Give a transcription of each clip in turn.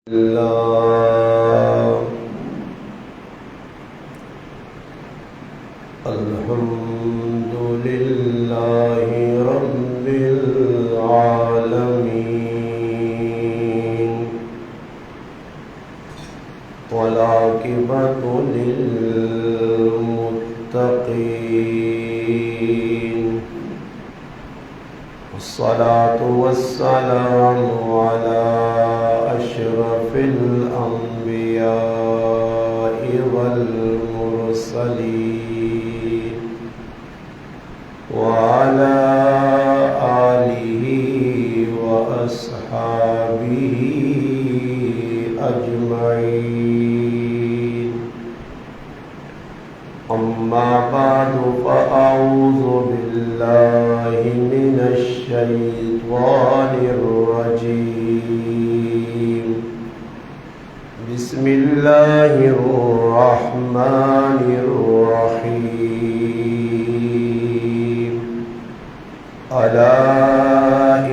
اللہ الحمد للہ رب العالمین والعاقبۃ للمتقین والصلاة والسلام على أشرف الأنبياء والمرسلين وعلى آله وأصحابه أجمعين. أما بعد فأعوذ بالله من الشيطان الرجيم. بسم الله الرحمن الرحيم. ألا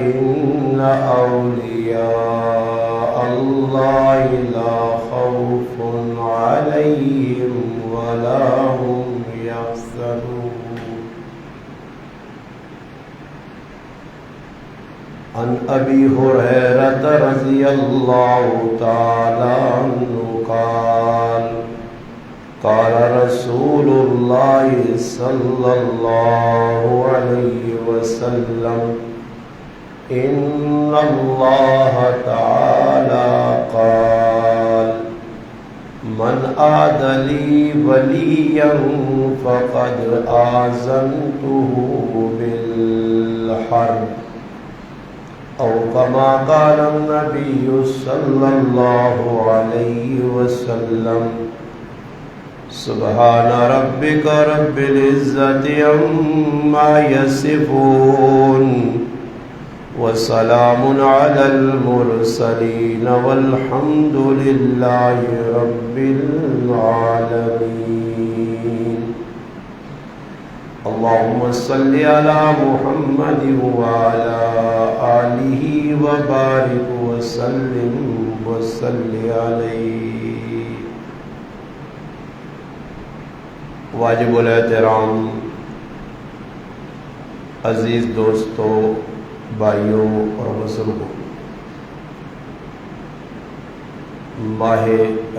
إن أولياء الله لا خوف عليهم ولا هم يحزنون. عن أبي هريرة رضي الله تعالى عنه قال قال رسول الله صلى الله عليه وسلم إن الله تعالى قال من عاد لي وليا فقد آذنته بالحرب أو كما قال النبي صلى الله عليه وسلم. سبحان ربك رب العزة عما يصفون وسلام على المرسلين والحمد لله رب العالمين. اللهم صل على محمد وعلى آله وبارك وسلم وصل عليه. واجب الاحترام عزیز دوستوں، بھائیوں اور بزرگوں، ماہ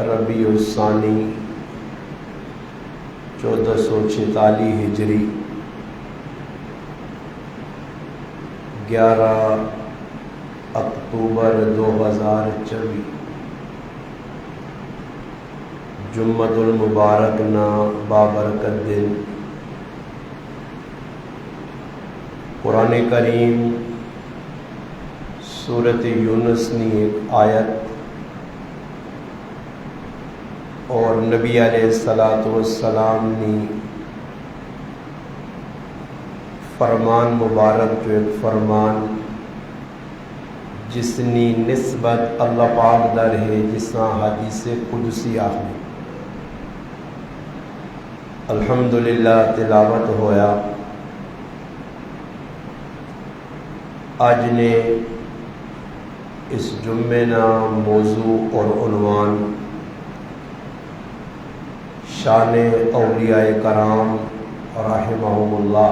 ربیع الثانی 1446 ہجری 11 اکتوبر 2024 جمعۃ المبارک نا بابرکت دن. قرآن کریم سورت یونس نی ایک آیت اور نبی علیہ الصلاۃ والسلام نی فرمان مبارک جو ایک فرمان جس نی نسبت اللہ پاک در ہے جسنا حدیث قدسی آخری الحمدللہ تلاوت ہویا. آج نے اس جمعے نا موضوع اور عنوان شان اولیاء کرام رحمہم اللہ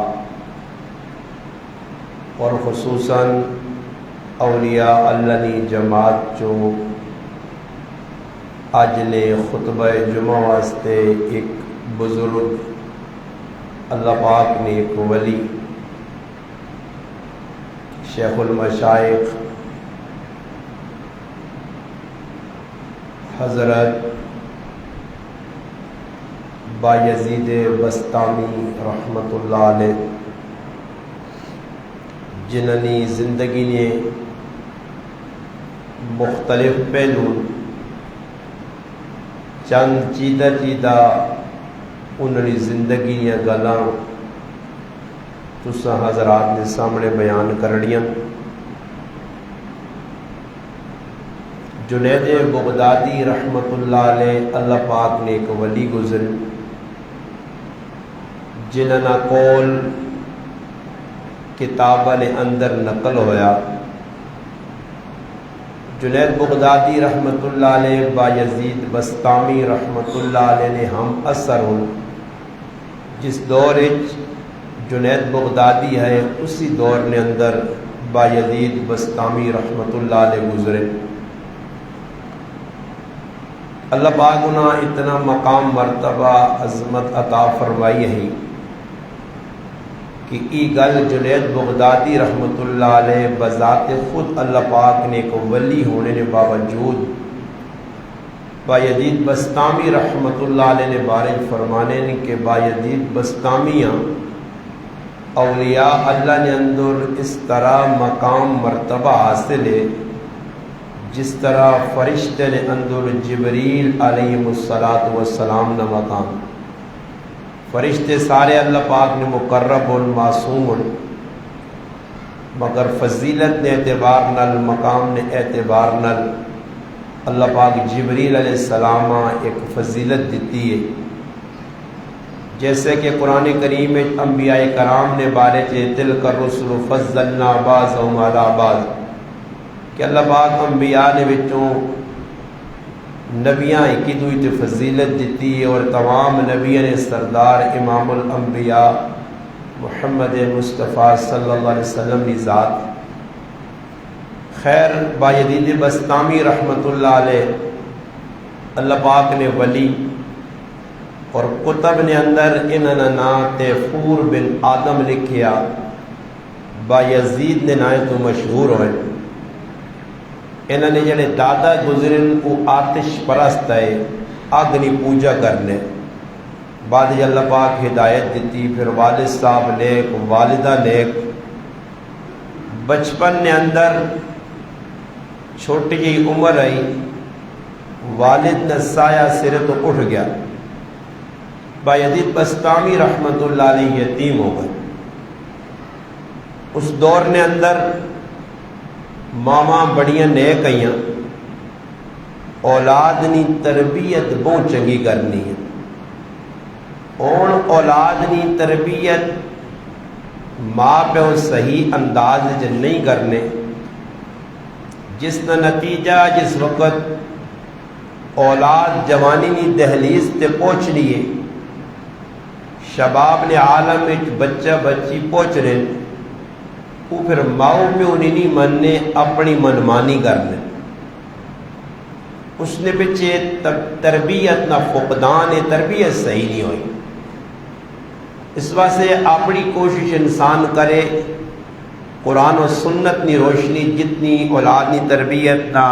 اور خصوصاً اولیاء اللہ نی جماعت جو آج نے خطبہ جمعہ واسطے ایک بزرگ اللہ پاک نے ایک ولی شیخ المشائخ حضرت بایزید بسطامی رحمۃ اللہ علیہ جنہی زندگی نے مختلف پہلو چند چیدہ انہی زندگی نے گلاں تساں حضرات نے سامنے بیان کرنیاں. جنید بغدادی رحمۃ اللہ علیہ اللہ پاک نے ایک ولی گزر جنہاں کول کتاباں نے اندر نقل ہویا جنید بغدادی رحمۃ اللہ علیہ بایزید بسطامی رحمۃ اللہ علیہ نے ہم اثر جس دور جنید بغدادی ہے اسی دور نے اندر بایزید بسطامی رحمۃ اللہ علیہ گزرے۔ اللہ پاک انہیں اتنا مقام مرتبہ عظمت عطا فرمائی ہے کہ ای گل جنید بغدادی رحمۃ اللہ علیہ بذات خود اللہ پاک نے ایک ولی ہونے کے باوجود بایزید بسطامی رحمۃ اللہ علیہ نے بارے فرمانے نے کہ بایزید بسطامیاں اولیاء اللہ نے اندر اس طرح مقام مرتبہ حاصل ہے جس طرح فرشتے نے اندر جبریل علیہ السلام نہ مقام۔ فرشتے سارے اللہ پاک نے مقرب معصوم مگر فضیلت نے اعتبار نل مقام نے اعتبار نل اللہ پاک جبریل علیہ السلام ایک فضیلت دیتی ہے، جیسے کہ قرآن کریم میں انبیاء کرام نے بارے تلک الرسل فضلنا بعضهم علی بعض کہ اللہ پاک انبیاء نے وچوں نبیاں ایک دوسرے تے فضیلت دیتی ہے، اور تمام نبیوں نے سردار امام الانبیاء محمد مصطفیٰ صلی اللہ علیہ وسلم کی ذات۔ خیر بایزید بسطامی رحمۃ اللہ علیہ اللہ پاک نے ولی اور کتب نے اندر انہاں نام تیفور بن آدم لکھیا، بایزید نے نام تو مشہور ہوئے۔ انہوں نے جڑے دادا گزرن وہ آتش پرست ہے، اگنی پوجا کرنے بعد اللہ پاک ہدایت دیتی، پھر والد صاحب نیک والدہ نیک۔ بچپن نے اندر چھوٹی جی عمر آئی، والد نے سایہ سر تو اٹھ گیا، بایزید بسطامی رحمۃ اللہ علیہ یتیم ہو گئے۔ اس دور نے اندر ماما بڑیاں نیک آئیاں، اولاد نی تربیت بہت چنگی کرنی ہے، اور اولاد نی تربیت ماں پیو صحیح انداز وچ نہیں کرنے، جس کا نتیجہ جس وقت اولاد جوانی نی دہلیز تے پہنچنی ہے، شباب نے عالم وچ بچہ بچی پہنچ رہے، وہ پھر ماؤ پیو نہیں مننے، اپنی منمانی کرنے، اس نے پچھے تربیت نہ فقدان تربیت صحیح نہیں ہوئی۔ اس واسطے اپنی کوشش انسان کرے قرآن و سنت نی روشنی جتنی اولاد نی تربیت نہ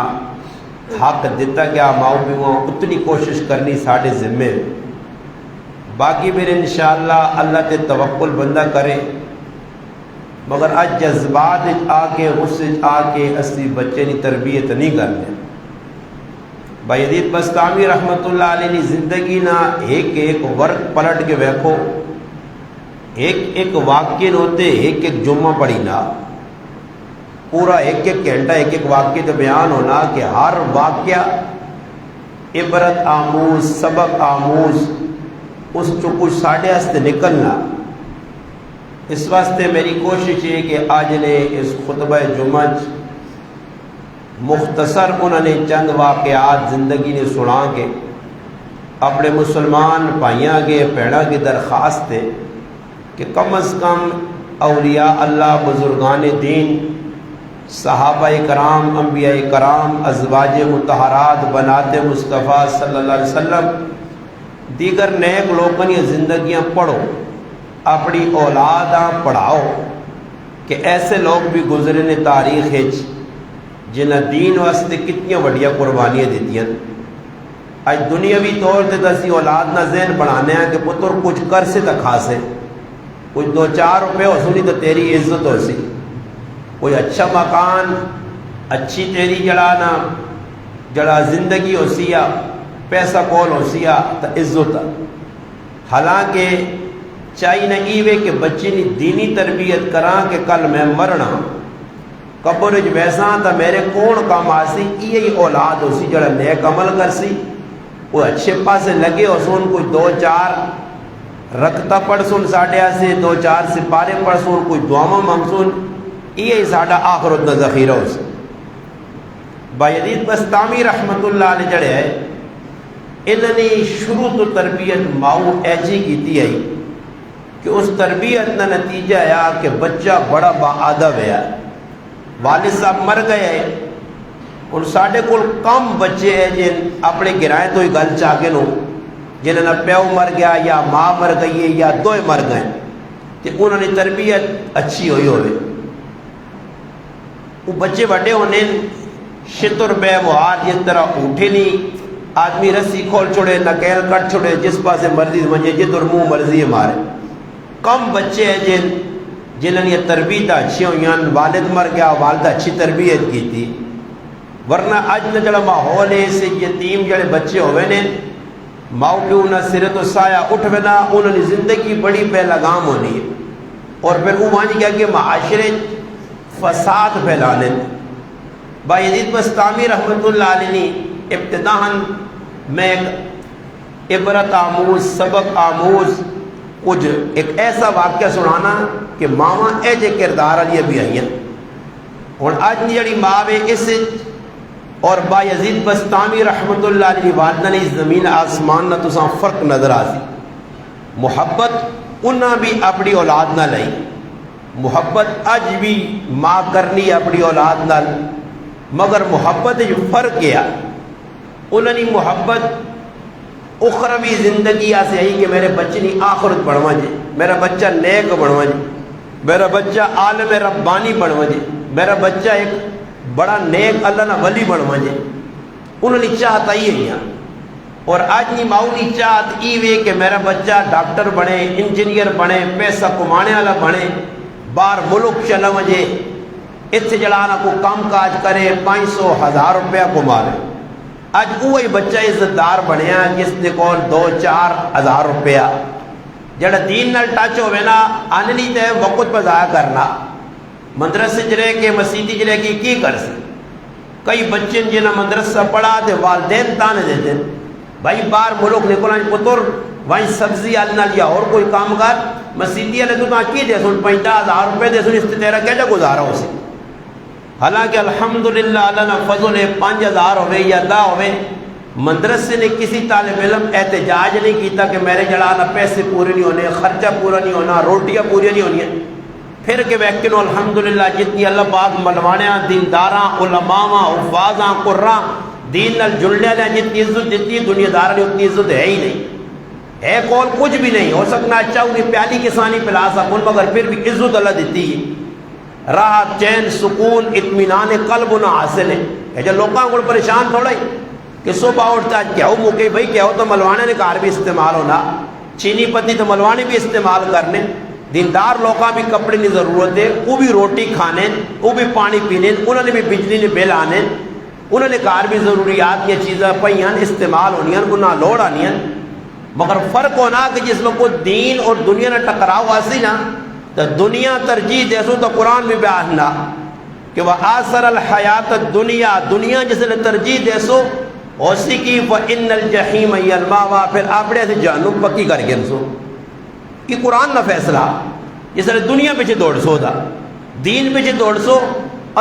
حق دیتا گیا ماؤ پیو اتنی کوشش کرنی ساڑھے ذمے، باقی پھر انشاءاللہ اللہ تے توکل بندہ کرے، مگر آج جذبات آ کے غصے آ کے اسی بچے کی تربیت نہیں کرنے۔ بایزید بسطامی رحمۃ اللہ علیہ کی زندگی نہ ایک ورق پلٹ کے ویکھو، ایک واقعے ہوتے ایک جمعہ پڑھی نا، پورا ایک گھنٹہ ایک واقعے تو بیان ہونا کہ ہر واقعہ عبرت آموز سبق آموز اس چو کچھ ساڑھے ہستے نکلنا۔ اس واسطے میری کوشش ہے کہ آج نے اس خطبہ جمعہ مختصر انہوں نے چند واقعات زندگی نے سنا کے اپنے مسلمان بھائیاں کے بہنوں کی درخواست ہے کہ کم از کم اولیاء اللہ بزرگان دین صحابہ کرام انبیاء کرام ازواج مطہرات بنات مصطفیٰ صلی اللہ علیہ وسلم دیگر نیک لوگوں کی زندگیاں پڑھو، اپنی اولاداں پڑھاؤ کہ ایسے لوگ بھی گزرے نے تاریخ جنہیں دین واسطے کتنی وڈیاں قربانیاں دیتی ہیں۔ آج دنیاوی طور تے اسی اولاد نہ ذہن بنانے ہیں کہ پتر کچھ کر سے تو خاصے، کچھ 2-4 روپے ہو سنی تو تیری عزت ہو سی، کوئی اچھا مکان اچھی تیری جڑا زندگی ہو سیا، پیسہ کول ہو سیا تو عزت۔ حالانکہ چاہیے نہ ایوے کہ بچے نے دینی تربیت کراں کہ کل میں مرنا قبر ویساں تا میرے کون کام آسی، یہی اولاد ہو سی جڑا نیک عمل کر سی، وہ اچھے پاسے لگے ہو سن، کوئی 2-4 رکھتا پڑھ سن ساڑھے سے 2-4 سپارے پڑھ سن، کوئی دعاواں مانگ سن، یہی ساڑھا آخرت نہ ذخیرہ ہو سی۔ بایزید بستامی رحمت اللہ علیہ جڑے ہے انہوں نے شروع تو تربیت ماؤ ایجی کی آئی کہ اس تربیت کا نتیجہ آیا کہ بچہ بڑا با ادب ہے. والد صاحب مر گئے ہیں اور ساڈے کول کم بچے ہیں جن اپنے گرائیں تو ہی گل چاہ کے نو جنہوں نے پیو مر گیا یا ماں مر گئی ہے یا دوئے مر گئے تو انہوں نے تربیت اچھی ہوئی ہوئے. وہ بچے بڑے ہونے شتر بے مہار جس طرح اٹھے نہیں آدمی رسی کھول چھوڑے نکیل کٹ چھوڑے جس پاسے مرضی سمجھے جدھر منہ مرضی مارے. کم بچے ہیں جنہوں نے تربیت اچھی ہوئی ہیں. والد مر گیا والدہ اچھی تربیت کی تھی ورنہ اج نہ جڑا ماحول ہے سے یتیم جڑے بچے ہوئے نے ماؤ پیو نہ سر تو سایہ اٹھ بنا انہوں نے زندگی بڑی بے لگام ہونی ہے اور پھر وہ مانی کیا کہ معاشرے فساد پھیلانے. بایزید بستامی رحمت اللہ علیہ نے ابتداً میں ایک عبرت آموز سبق آموز کچھ ایک ایسا واقعہ سنانا کہ ماما ایجے کردار علیہ بھی آئی ہیں اور آج جڑی ماں ہے اس اور بایزید بستامی رحمت اللہ علیہ والدہ نے اس زمین آسمان نہ تو فرق نظر آ سی. محبت انہاں بھی اپنی اولاد نہ لئی محبت اج بھی ماں کرنی اپنی اولاد نہ مگر محبت جو فرق کیا انہوں نے محبت اخروی زندگی سے آئی کہ میرے بچے نے آخرت بڑھوا جے میرا بچہ نیک بڑھوا جے میرا بچہ عالم ربانی بڑھوا جے میرا بچہ ایک بڑا نیک اللہ نہ ولی بڑھوا جے. انہوں نے چاہتا ہی ہے اور آج نہیں ماؤلی چاہت ای وے کہ میرا بچہ ڈاکٹر بنے انجینئر بنے پیسہ کمانے والا بنے باہر ملک چلا وجے اتنے جڑانا کو کام کاج کرے 500,000 روپیہ کما لے. اج وہی بچہ عزت دار بنیا جس نے کول 2-4 ہزار روپیہ جڑا دین نال ٹچ ہوئے نا آننی تے وقت پہ ضائع کرنا مدرسے جرے کے مسیدی جرے کی کر سی. کئی بچے جنہیں مدرسہ پڑھا دے والدین تانے دیتے بھائی باہر ملک نکلان پتر وہیں سبزی آلنا لیا اور کوئی کام کر مسیدی والے تو کی دے سن 50,000 روپے دے سن اس تیرا کیسا گزارا ہو سی. حالانکہ الحمدللہ اللہ نے فضل 5,000 ہوئے یا 10 ہوئے مدرسے نے کسی طالب علم احتجاج نہیں کیتا کہ میرے جڑانا پیسے پورے نہیں ہونے خرچہ پورا نہیں ہونا روٹیاں پوری نہیں ہونی ہیں. پھر کہ ویکنو الحمدللہ جتنی اللہ پاک ملوانیاں دینداراں علماء حفاظاں قراں دین نال جڑنے لیں جتنی عزت دیتی دنیا دار نے اتنی عزت ہے ہی نہیں ہے. کول کچھ بھی نہیں ہو سکنا اچھا انہیں پیالی کسانی پلا سکون مگر پھر بھی عزت اللہ دیتی ہے. راحت چین سکون اطمینان قلب نہ حاصل ہے. جو لوگوں کو پریشان تھوڑا ہی کہ صبح اٹھتا کیا ہو موقع بھائی کیا ہو تو ملوانے نے کار بھی استعمال ہونا چینی پتی تو ملوانے بھی استعمال کرنے دیندار لوگوں بھی کپڑے کی ضرورت ہے وہ بھی روٹی کھانے وہ بھی پانی پینے انہوں نے بھی بجلی نے بل آنے انہوں نے کار بھی ضروریات کی چیزیں پہیاں استعمال ہونی انہیں لوڑ آنی مگر فرق ہونا کہ جس میں کوئی دین اور دنیا نے ٹکراؤ آسی نا تو دنیا ترجیح دے سو تو قرآن بھی بیان نہ کہ وہ آثر الحیات دنیا دنیا جس نے ترجیح دے سو اسی کی وَإِنَّ الْجَحِيمَ هِيَ الْمَأْوَىٰ پھر اپنے سے جہنم پکی کر گئے سو کہ قرآن نہ فیصلہ جس نے دنیا پیچھے دوڑ سو دا دین پیچھے دوڑ سو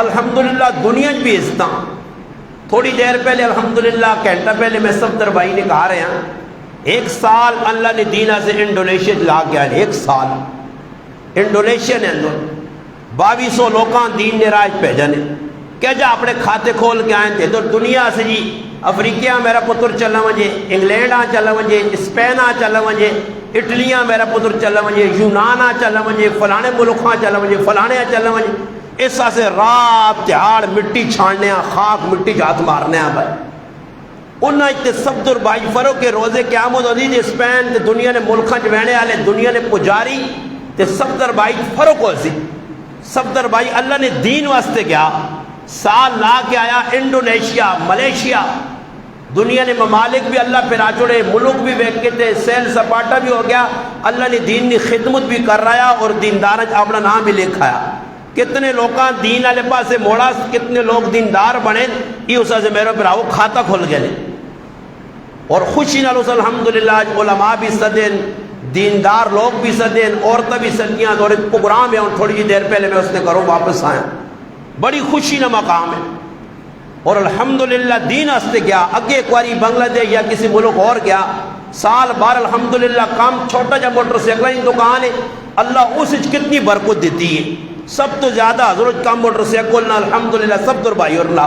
الحمدللہ دنیا بھی عزت تھوڑی دیر پہلے الحمدللہ گھنٹہ پہلے میں صفدر بھائی نے کہا رہے ہیں 1 سال اللہ نے دینہ سے انڈونیشیا لا گیا 1 سال انڈونیشیا نے اندر 2200 لوگاں دین نے راج بھیجنے کہ جا اپنے کھاتے کھول کے آئیں تھے تو دنیا سے جی افریقہ میرا پتر چلا وجے انگلینڈ آ چلا وجے اسپین آ چلا وجے اٹلیاں میرا پتر چلا وجے یونان آ چلا وجے فلانے ملکاں چلا وجے فلانے آ چلا وجے اس سے رات تہاڑ مٹی چھاڑنے خاک مٹی ہاتھ مارنے بھائی انہیں اتنے صفدر بھائی فرو کے روزے قیامت ہوتی تھی اسپین تے دنیا نے ملکاں چوہنے والے دنیا نے پجاری تے صفدر بھائی فرق ہو سی صفدر بھائی اللہ نے دین واسطے کیا سال لا کے آیا انڈونیشیا ملیشیا دنیا نے ممالک بھی اللہ پہ راچوڑے ملک بھی بیٹھ کے تھے سیل سپاٹا بھی ہو گیا اللہ نے دین کی خدمت بھی کر رہا اور دیندار اپنا نام بھی لکھایا کتنے لوگاں دین والے پاسے موڑا کتنے لوگ دیندار بنے یہ اس سے میرے براؤ کھاتا کھول گئے اور خوشی نال اس الحمدللہ علماء بھی صدین دیندار لوگ بھی صدین عورتیں بھی صدیاں اور ایک پروگرام ہے تھوڑی جی دیر پہلے میں اس نے کروں واپس آیا بڑی خوشی نہ مقام ہے اور الحمدللہ دین ہستے گیا. اگے ایک باری بنگلہ دیش یا کسی ملک اور گیا, سال بار الحمدللہ کام چھوٹا جا موٹر سائیکل کی دکان ہے, اللہ اس کتنی برکت دیتی ہے. سب تو زیادہ حضرت کام موٹر سائیکل نہ الحمدللہ سب تو بھائی اور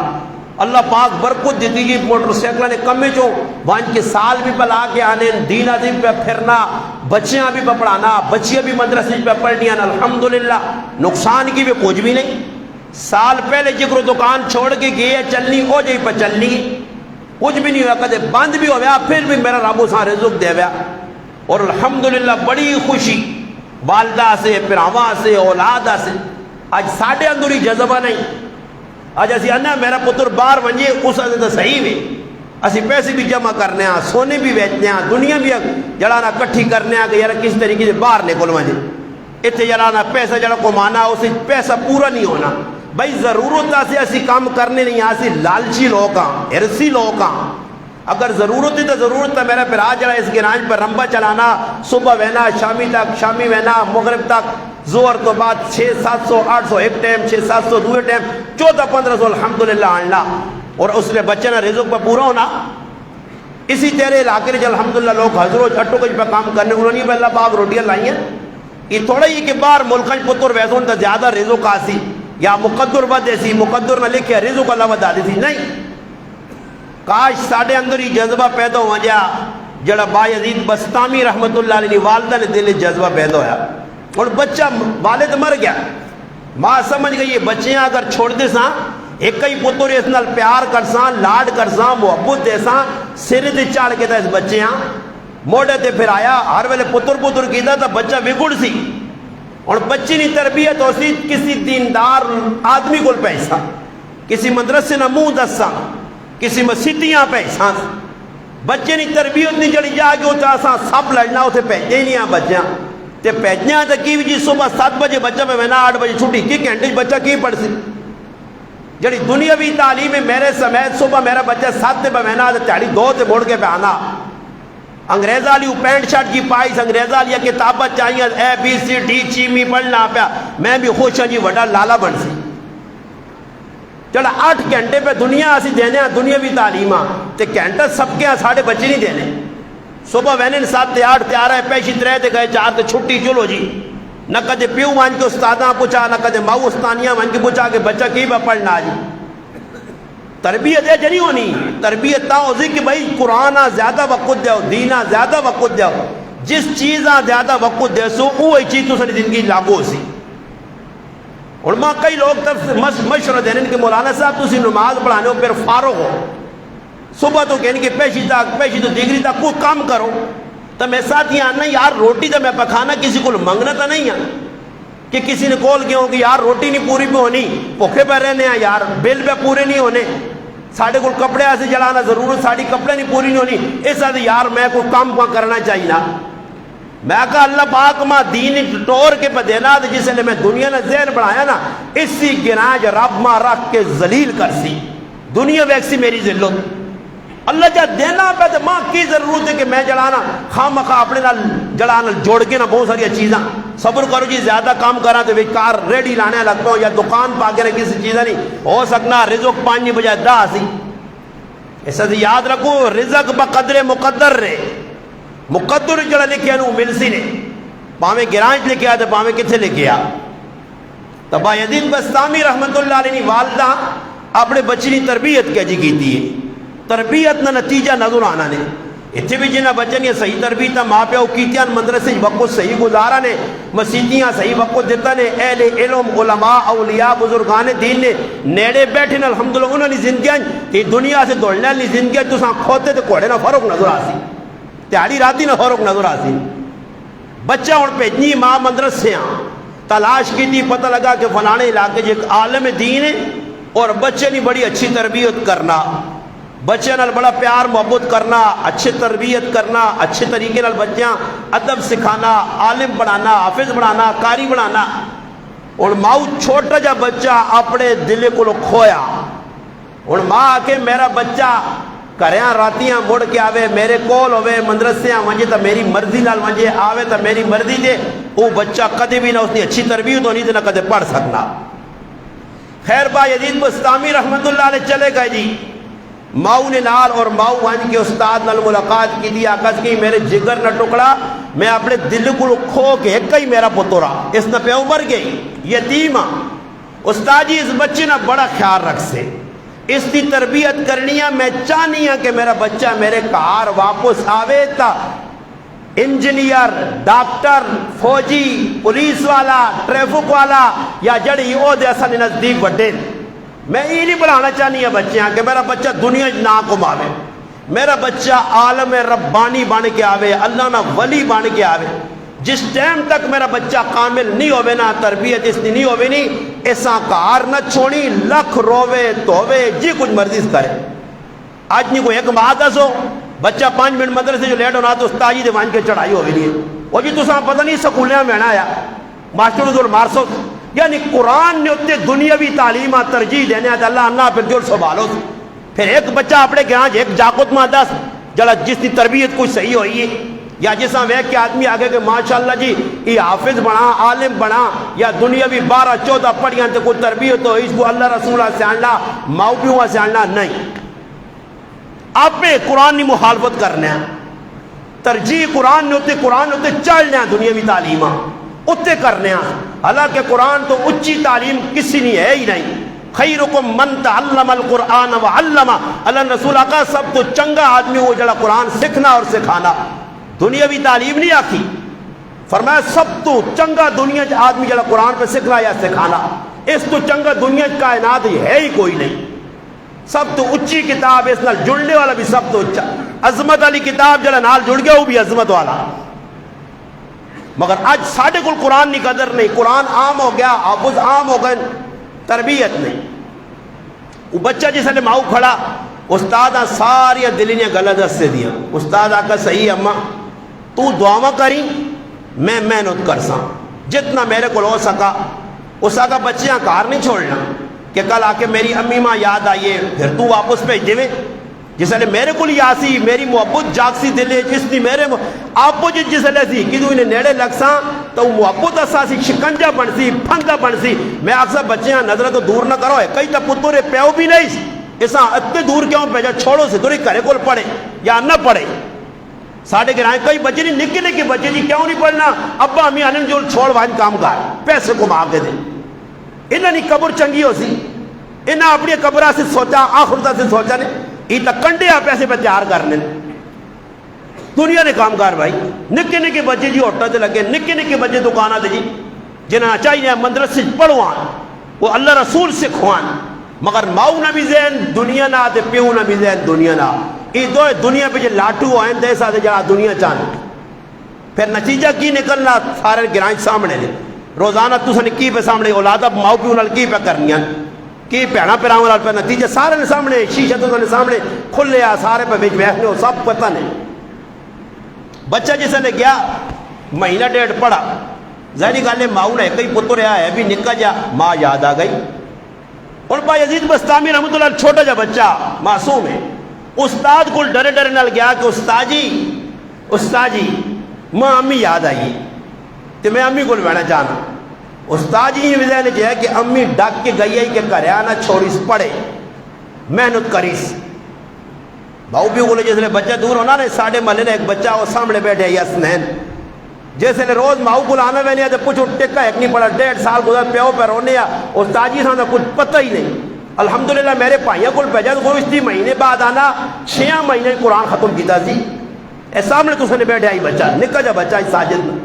اللہ پاک برکت دیتی ہے. موٹر سائیکل نے کمے جو وہاں کے سال بھی پلا کے آنے, دین عظیم پہ پھرنا, بچیاں بھی پہ پڑھانا, بچیاں بھی مدرسے پہ پڑھنی, الحمدللہ نقصان کی بھی کچھ بھی نہیں. سال پہلے جگرو دکان چھوڑ کے گئے چلنی ہو جائی پہ چلنی, کچھ بھی نہیں ہوا, کدے بند بھی ہو گیا, پھر بھی میرا رب اساں رزق دے گیا. اور الحمدللہ بڑی خوشی والدہ سے, پراواں سے, اولاد سے. آج ساڑھے اندر ہی جذبہ نہیں. آج اسی انا میرا پتر باہر ونجے اس تو صحیح ہے, اسی پیسے بھی جمع کرنے ہیں, سونے بھی بیچنے ہیں, دنیا بھی جڑانا کٹھی کرنے ہیں کہ یار کس طریقے سے باہر نکل ونجے. اتنے جڑانا پیسہ جڑا کمانا اسے پیسہ پورا نہیں ہونا. بھائی ضرورت سے اسی کام کرنے نہیں, اسی لالچی لوگ ہاں, ہرسی لوگ ہاں. اگر ضرورت ہے تو ضرورت ہے. میرا پھر جڑا اس گراج پر رمبا چلانا, صبح وہنا شامی تک, شامی وہنا مغرب تک, زور تو بعد 600-700 800 ایک ٹائم, 600-700 دوسرے ٹائم, 1400-1500 الحمدللہ آننا, اور اس نے بچے نا رزق پہ پورا ہونا. اسی طرح علاقے میں الحمدللہ لوگ حضرت اٹو کچھ پہ کام کرنے انہوں نے اللہ پاک روٹیاں لائی ہیں. یہ تھوڑا ہی کہ باہر ملکن پتر ویسوں تو زیادہ رزق آسی یا مقدر ود ایسی, مقدر نہ لکھے رزق اللہ ود آتی تھی نہیں. کاش ساڑھے اندر ہی جذبہ پیدا ہو جا جڑا بایزید بستامی رحمت اللہ علیہ والدہ نے دل جذبہ پیدا ہویا. اور بچہ والد مر گیا, ماں سمجھ گئی یہ بچے اگر چھوڑ دے ساں ایک ہی پتر اس نال پیار کرساں, لاڈ کرساں, محبت دے ساں, سر تے چاڑ کے تا اس بچے موڑے تے پھر آیا ہر ویلے پتر کیتا تا بچہ بگڑ سی. اور بچی نی تربیت ہو سی کسی دیندار آدمی کو پیسہ, کسی مدرسے نہ منہ دساں, کسی مسیتیاں پیسہ. بچے نی تربیت نہیں جڑی جا کے ہوتا سا سب لڑنا ہوتے پیجے ہی نہیں ہیں بچیاں تے پیجیاں تے کی جی صبح 7 بجے بچہ پہ وینا 8 بجے چھٹی کی گھنٹے بچہ کی پڑھ سی. جڑی دنیاوی تعلیم ہے میرے سمیت صبح میرا بچہ 7 پہ وینا تیاری 2 تے موڑ کے پہ آنا. انگریزہ لی پینٹ شرٹ کی پائیس, انگریزہ لیا کتابت چاہیے اے بی سی ڈی چیمی پڑھنا پیا. میں بھی خوش ہوں جی وڈا لالا بن سی. چلا 8 گھنٹے پہ دنیا اسی دینے ہیں دنیاوی تعلیمہ تے گھنٹہ سب کے ساڑھے بچے نہیں دینے. صبح وینن 7 تے 8 تے آ رہا ہے پیشی 3 تے گئے 4 تے چھٹی چلو جی. نہ کدے پیو مان کے استاداں پوچھا, نہ کدے ماؤ استانیاں مان کے پوچھا کہ بچہ کی پہ پڑھنا جی. تربیت ہے جنی ہونی, تربیت تا ہوزی کہ بھائی قرآن زیادہ وقت دیو, دینہ زیادہ وقت دیو, جس چیزاں زیادہ وقت دے سو وہی چیز تو ساری زندگی لاگو سی. اور ماں کئی لوگ طرف سے مشورہ دینے کہ مولانا صاحب تو سی نماز پڑھانے ہو پھر فارغ ہو, صبح تو کہنے کہ پیشی تو ڈگری تک کوئی کام کرو. تو میں ساتھ یہ آنا یار روٹی تو میں پکانا کسی کو منگنا تو نہیں ہے کہ کسی نے کال کیا ہو کہ یار روٹی نہیں پوری پہ ہونی, بھوکے پہ رہنے ہیں یار, بل پہ پورے نہیں ہونے, ساڑھے کو کپڑے ایسے جلانا ضرورت ساڑھی کپڑے نہیں پوری نہیں ہونی, اس ساتھ یار میں کوئی کام کرنا چاہیے نا. میں کہا اللہ پاک ماں دین ٹور کے پہ دینا جس نے میں دنیا نے ذہن بڑھایا نا اسی گناج رب ماں رکھ کے ذلیل کر سی. دنیا ویکسی میری ذلت اللہ جا دینا پہ تو ماں کی ضرورت ہے کہ میں جڑانا خام مخواہ اپنے نال جڑانا جوڑ کے نا بہت ساری چیزاں. صبر کرو جی زیادہ کام کرا تو کار ریڈی لانے لگتا ہوں یا دکان پا کے کسی چیزیں نہیں ہو سکنا. رزق 5 بجائے 10 سی. ایسا یاد رکھو رزق بقدر مقدر رہے, مقدر جڑا لکھے نو مل سی نے پاویں گرانج لے کے آیا تو پاویں کتنے لے کے آ. تو بایزید بستامی رحمت اللہ علیہ والدہ اپنے بچی کی تربیت کیا جی کیتی ہے. تربیت نہ نتیجہ نظر آنا نے اتنے بھی جنہ بچے نے صحیح تربیت ماں پیو کیتیاں مدرسے وقت صحیح گزارا نے, مسیتیاں صحیح وقت دیتا نے, اہل علم علماء اولیاء بزرگان دین نے نیڑے بیٹھے نے الحمدللہ. انہوں نے زندگیاں تی دنیا سے دوڑنے والی زندگیاں تو ساں کھوتے تو کوڑے نہ فرق نظر آسی, تیاری راتی نہ فرق نظر آسی. بچہ اور بھیجنی ماں مدرسے تلاش کی تھی, پتہ لگا کہ فلانے علاقے جو ایک عالم دین ہے اور بچے نے بڑی اچھی تربیت کرنا, بچے نال بڑا پیار محبت کرنا, اچھے تربیت کرنا, اچھے طریقے نال بچیاں ادب سکھانا, عالم بنانا, حافظ بنانا, قاری بنانا. اور ماں چھوٹا جا بچہ اپنے دل کو کھویا. اور ماں آ کے میرا بچہ کریاں راتیاں مڑ کے آوے میرے کول ہوئے مدرسے ونجے تو میری مرضی نال ونجے آوے تو میری مرضی دے, وہ بچہ کدے بھی نہ اس نے اچھی تربیت ہونی تو نہ کدے پڑھ سکنا. خیر با یزید بستامی رحمت اللہ علیہ چلے گئے جی ماؤ نے نال اور ماؤ وان کے استاد نال ملاقات کی دی آکس کی میرے جگر نہ ٹکڑا میں اپنے دل کو کھو کے کئی میرا پتورا اس نہ پہ مر گئی یتیمہ استاد جی اس بچے نہ بڑا خیال رکھ سے اس کی تربیت کرنی ہے میں چاہنی ہے کہ میرا بچہ میرے کار واپس آوے تا انجینئر ڈاکٹر فوجی پولیس والا ٹریفک والا یا جڑی او دے اصل نزدیک بڑھے میں یہ نہیں بڑھانا چاہنی ہے بچیاں کہ میرا بچہ دنیا نہ کماوے میرا بچہ عالم ربانی بن کے آوے اللہ نہ ولی بن کے آوے جس ٹائم تک میرا بچہ کامل نہیں ہوئے نا تربیت اس نہیں ہوئے نہیں ایسا کار نہ چھوڑی لکھ روے تووے جی کچھ مرضی کرے آج نہیں کوئی ایک مادہ سو بچہ 5 منٹ مدرسے جو لیٹ ہونا تو استاد جی دیوان کے چڑھائی ہوئی نہیں وہ جی تو ساں پتہ نہیں سکولیاں میں آیا ماسٹر دول مارسو یعنی قرآن نے اتنے دنیاوی تعلیم ترجیح دینے آتا اللہ اللہ پھر جو سنبھالو پھر ایک بچہ اپنے کے ہاں ایک جاکت مادہ جڑا جس کی تربیت کچھ صحیح ہوئی ہے یا جس ہاں ویک کے آدمی آگے کہ ماشاءاللہ جی یہ حافظ بنا عالم بنا یا دنیاوی 12-14 پڑھیاں تے کوئی تربیت ہو اس کو اللہ رسولہ سے آنلا ماؤ پیوں سے آنلا نہیں آپ پہ قرآن نہیں مخالفت کرنے ہیں ترجیح قرآن نے ہوتے چڑھنے ہیں دنیاوی تعلیمہ اتنے کرنے ہیں حالانکہ قرآن تو اچھی تعلیم کسی نہیں ہے ہی نہیں خیرکم من تعلم القرآن وعلمہ اللہ رسول آقا سب تو چنگا آدمی وہ جڑا قرآن سکھنا اور سکھانا دنیاوی تعلیم نہیں آتی فرمایا سب تو چنگا دنیا آدمی جڑا قرآن پہ سکھنا یا سکھانا اس تو چنگا دنیا کائنات ہے ہی کوئی نہیں سب تو اچھی کتاب اس نال جڑنے والا بھی سب تو اچھا عظمت والی کتاب جڑا نال جڑ گیا وہ بھی عظمت والا مگر آج ساڑھے کل قرآن کی قدر نہیں قرآن عام ہو گیا حافظ عام ہو گئے تربیت نہیں وہ بچہ جس نے ماؤ کھڑا استاد ساری دلیاں گلت سے دیا استاد آکا صحیح اماں تو دعا کری میں محنت کر سا جتنا میرے کو ہو سکا اس آگا بچیاں کار نہیں چھوڑنا کہ کل آ کے میری امی ماں یاد آئیے پھر تو واپس بھیج دے جس نے میرے کو یاسی میری محبت جاگسی دلے جس نے میرے آپ جس نے سی کہ انہیں نیڑے لگ سا تو محبت اسا سی شکنجا بن سی پھنگا بن سی میں اکثر بچیاں نظر تو دور نہ کرو ہے کئی تو پتر پیو بھی نہیں ایسا اتنے دور کیوں بھیجا چھوڑو سے دوری گھرے کو پڑھے یا نہ پڑھے ساڑھے گرائیں کئی بچے نہیں نکے نکے بچے جی کیوں نہیں پڑھنا ابا امی آنن جو چھوڑ وائن کام کر پیسے کو مانگ دے انہاں نہیں قبر چنگی ہو سی انہاں اپنی قبرہ سے سوچا آخرتہ سے سوچا نے یہ تو کنڈے آپ پیسے پہ تیار کرنے دنیا نے کام کر بھائی نکے نکے بچے جی ہوٹل سے لگے نکے نکے بچے دکانہ دے جی جنہاں چاہیے مدرسے پڑھوان وہ اللہ رسول سے کھوان مگر ماؤ نہ بھی ذہن دنیا نہ آتے پیو نہ بھی ذہن دنیا نہ یہ دو دنیا پہ جو لاتو آئیں دے ساتھ جہاں دنیا چاہنے پھر نتیجہ کی نکلنا سارے گرائیں سامنے لے روزانہ تو سنے کی پہ سامنے اولادہ ماؤ پیو نہ کی پہ کرنی کی پیڑا پیراؤں پہ نتیجہ سارے نے سامنے شیشہ تو سنے سامنے کھلے آ سارے پہ بیچ بیٹھنے ہو سب پتہ نہیں بچہ جسے نے گیا مہینہ ڈیڑھ پڑا ظاہری گالے ماؤ نے کئی پتر رہا ہے بھی نکا جا ماں یاد آ گئی اور با یزید بستامی رحمت اللہ چھوٹا جا بچہ معصوم ہے استاد کو ڈرے ڈرے نال گیا کہ استاد جی ماں امی یاد آئی تو میں امی کو بیٹھنا چاہنا استاد جی وجہ نے جو ہے کہ امی ڈاک کے گئی ہے کہ کریانہ چھوڑیس پڑے محنت کریس بھاؤ بھی بولے جیسے بچہ دور ہونا نا ساڑھے محلے نے ایک بچہ وہ سامنے بیٹھے یسنین جیسے نے روز ماؤ کو لانا میں نہیں آتے کچھ ٹکا ایک نہیں پڑا 1.5 سال گزر پیو پہ رونے یا استاد جی ساں کچھ پتہ ہی نہیں الحمدللہ میرے بھائیوں کو بھیجا تو اس 3 مہینے بعد آنا 6 مہینے قرآن ختم کیتا سی اے سامنے تو سنے بیٹھے آئی بچہ نکا جا بچہ آئی ساجد میں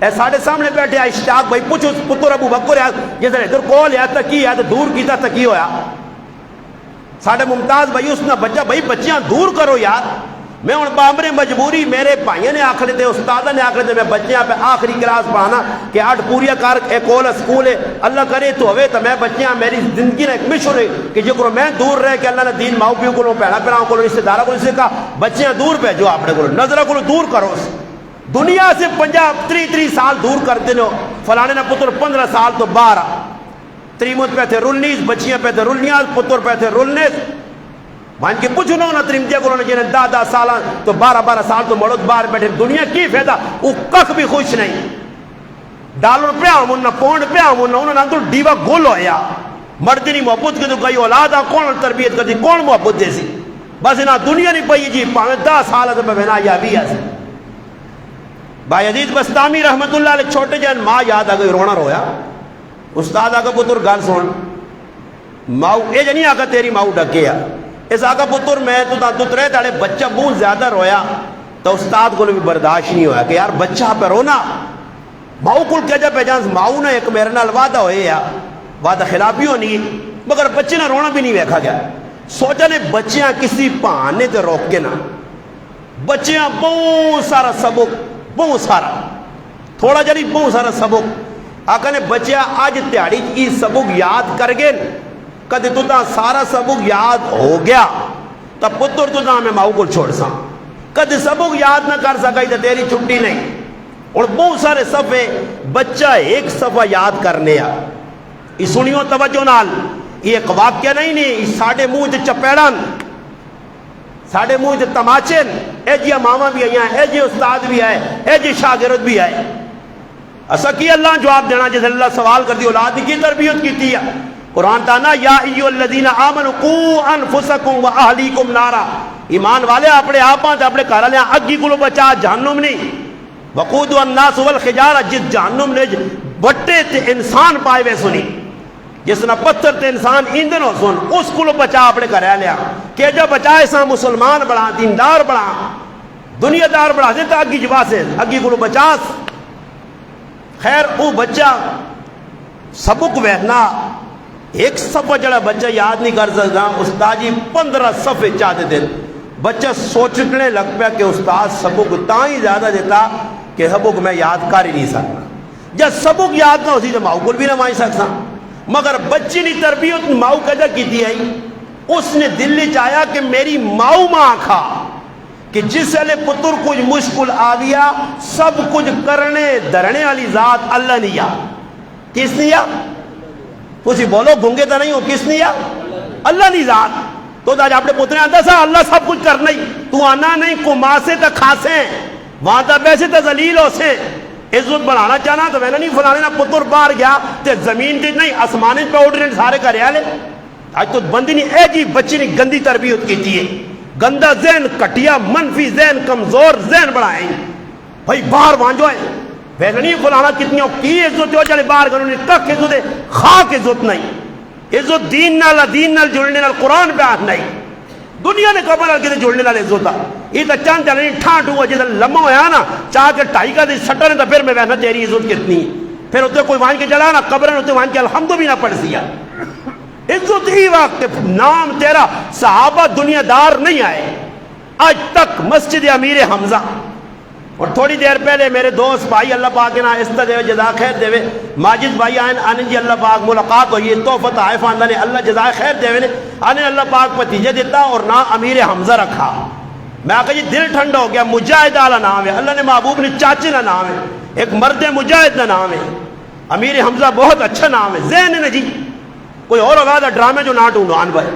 اے ساڑھے سامنے بیٹھے آئی اشتاق بھائی پوچھو پتر ابو بکر ہے جیسے ادھر کول یا تکی یا تو دور کیتا تکی ہویا ساڑھے ممتاز بھائی اس نے بچہ بھائی بچیاں دور کرو یار میں ان بامرے مجبوری میرے بھائیوں نے آخر تھے استادہ نے آخر تھے میں بچیاں پہ آخری کلاس پڑھانا کہ 8 پوریا کار ایک اول اسکول ہے اللہ کرے تو ہوئے تو میں بچیاں میری زندگی نے ایک مشن ہے کہ جو کرو میں دور رہے کہ اللہ نے دین ماؤ پیو کو پیڑا پیڑاؤں کو رشتہ دارہ کو سے کہا بچیاں دور پہ جو آپ نے کو نظرہ کو دور کرو دنیا سے 50-30 سال دور کرتے نو فلانے نے پتر 15 سال تو 12 تریمت پہ تھے 19 بچیاں پہ تھے 19 پتر پہ تھے 19 مان کے پوچھو نا تریمتیا کو جنہیں 10 سال تو 12 سال تو مڑو باہر بیٹھے دنیا کی فائدہ وہ کخ بھی خوش نہیں ڈالر پہ آمون نہ پونڈ پہ آمون نہ انہوں نے تو ڈیوا گول ہویا مرد نہیں محبت کی تو کئی اولاد کون تربیت کرتی کون محبت دے سی بس نہ دنیا نہیں پئی جی پاویں 10 سال تو بہنا یا بھی ایسے بھائی عزیز بستامی رحمت اللہ علیہ چھوٹے جہاں ماں یاد آ گئی رونا رویا استاد آگا پتر گل سن ماؤ یہ جنہیں آگا تیری ماؤ ڈکے اس آگا پتر میں تو ترے تاڑے بچہ بہت زیادہ رویا تو استاد کو بھی برداشت نہیں ہویا کہ یار بچہ پہ رونا ماؤ کو کہہ پہ جان ماؤ نے ایک میرے نال وعدہ ہوئے یا وعدہ خلافی ہونی مگر بچے نے رونا بھی نہیں ویکھا گیا سوچا نے بچیاں کسی بہانے تے روک کے نہ بچیاں بہت سارا سبق بہت سارا تھوڑا جڑی بہت سارا سبق آقا نے بچیا آج تیاری کی سبق یاد کر گئے کدے تو تا سارا سبق یاد ہو گیا تا پتر تو تا میں ماؤ کو چھوڑ سا کدے سبق یاد نہ کر سکا تو تیری چھٹی نہیں اور بہت سارے صفحے بچہ ایک صفحہ یاد کرنے آ یہ سنیو توجہ نال یہ ایک واقعہ نہیں ساڑھے منہ تے چپیڑن ساڑھے منہ تے تماچن اے جی ماما بھی آئی ہیں اے جی استاد بھی آئے اے جی شاگرد بھی آئے ایسا کی اللہ جواب دینا جیسے اللہ سوال کر دی اولاد کی تربیت کی تھی قرآن تانا یا ایو الذین آمنوا قوا انفسکم و اہلیکم نارا ایمان والے اپنے آپاں تے اپنے گھر والے اگی کو بچا جہنم نہیں وقودها الناس والحجارہ جس جہنم نے بٹے تے انسان پائے وے سنی جس نہ پتھر تے انسان ایندھن ہو سن اس کو بچا اپنے گھر والے کہ جو بچائے سا مسلمان بڑا دیندار بڑا دنیا دار بڑا سے تا اگی جوا سے اگی کو بچاس خیر وہ بچہ سبق وہنا ایک صفحہ جڑا بچہ یاد نہیں کر سکتا استاد جی 15 صفحے چاہتے دن بچہ سوچنے لگ پیا کہ استاد سبق تاں زیادہ دیتا کہ سبق میں یاد کر ہی نہیں سکتا جب سبق یاد نہ ہوتی تو ماؤ کو بھی نہ مائی سکتا مگر بچی نے تربیت ماؤ کدہ کی دی آئی اس نے دل چاہیا کہ میری ماؤ ماں کھا کہ جس علی پتر کچھ مشکل آویا سب کچھ کرنے درنے والی ذات اللہ نہیں آ کس نہیں آ اسی بولو گھنگے تو نہیں ہو کس نہیں آ اللہ نہیں ذات تو آج اپنے پتر آتا سا اللہ سب کچھ کرنا ہی تو آنا نہیں کو ماں سے تا کھاسیں وہاں تا بیسے تا ذلیل ہو سے عزت بنانا چاہنا تو میں نے نہیں فلانے نا پتر باہر گیا تے زمین تے نہیں آسمان پہ اڑ رہے سارے کا ریالے آج تو بندی نہیں اے جی بچی نے گندی تربیت کی تھی گندا ذہن کٹیا منفی ذہن کمزور ذہن بڑھائیں بھائی باہر وانجو ہے ویسے نہیں فلانا کتنی کی عزت ہو چلے باہر کرنے تک عزت ہے خاک عزت نہیں عزت دین نال جڑنے نال قرآن پہ آت نہیں دنیا نے قبر نال کتے جڑنے نال عزت یہ تو چند چلے ٹھانٹ ہوا جیسا لمحہ ہویا نا چاہ کے ٹائی کا دے سٹر تو پھر میں ویسا تیری عزت کتنی پھر اتنے کوئی وہاں کے چلا نا قبر اتنے وہاں کے الحمد بھی نہ پڑھ سیا عزت ہی وقت نام تیرا صحابہ دنیا دار نہیں آئے آج تک مسجد امیر حمزہ اور تھوڑی دیر پہلے میرے دوست بھائی اللہ پاک کے نا استہ دے جزا خیر دے ماجد بھائی آنے جی اللہ پاک ملاقات ہوئی توفت آئے فاندہ نے اللہ جزا خیر دے آنے اللہ پاک پتیجہ دیتا اور نا امیر حمزہ رکھا میں آقا جی دل ٹھنڈا ہو گیا مجاہد آلہ نام ہے اللہ نے محبوب نے چاچی نہ نام ہے ایک مرد مجاہد نہ نام ہے امیر حمزہ بہت اچھا نام ہے ذہن ہے جی کوئی اور ہوگا تھا ڈرامے جو نہ ڈھونڈو آن بھائی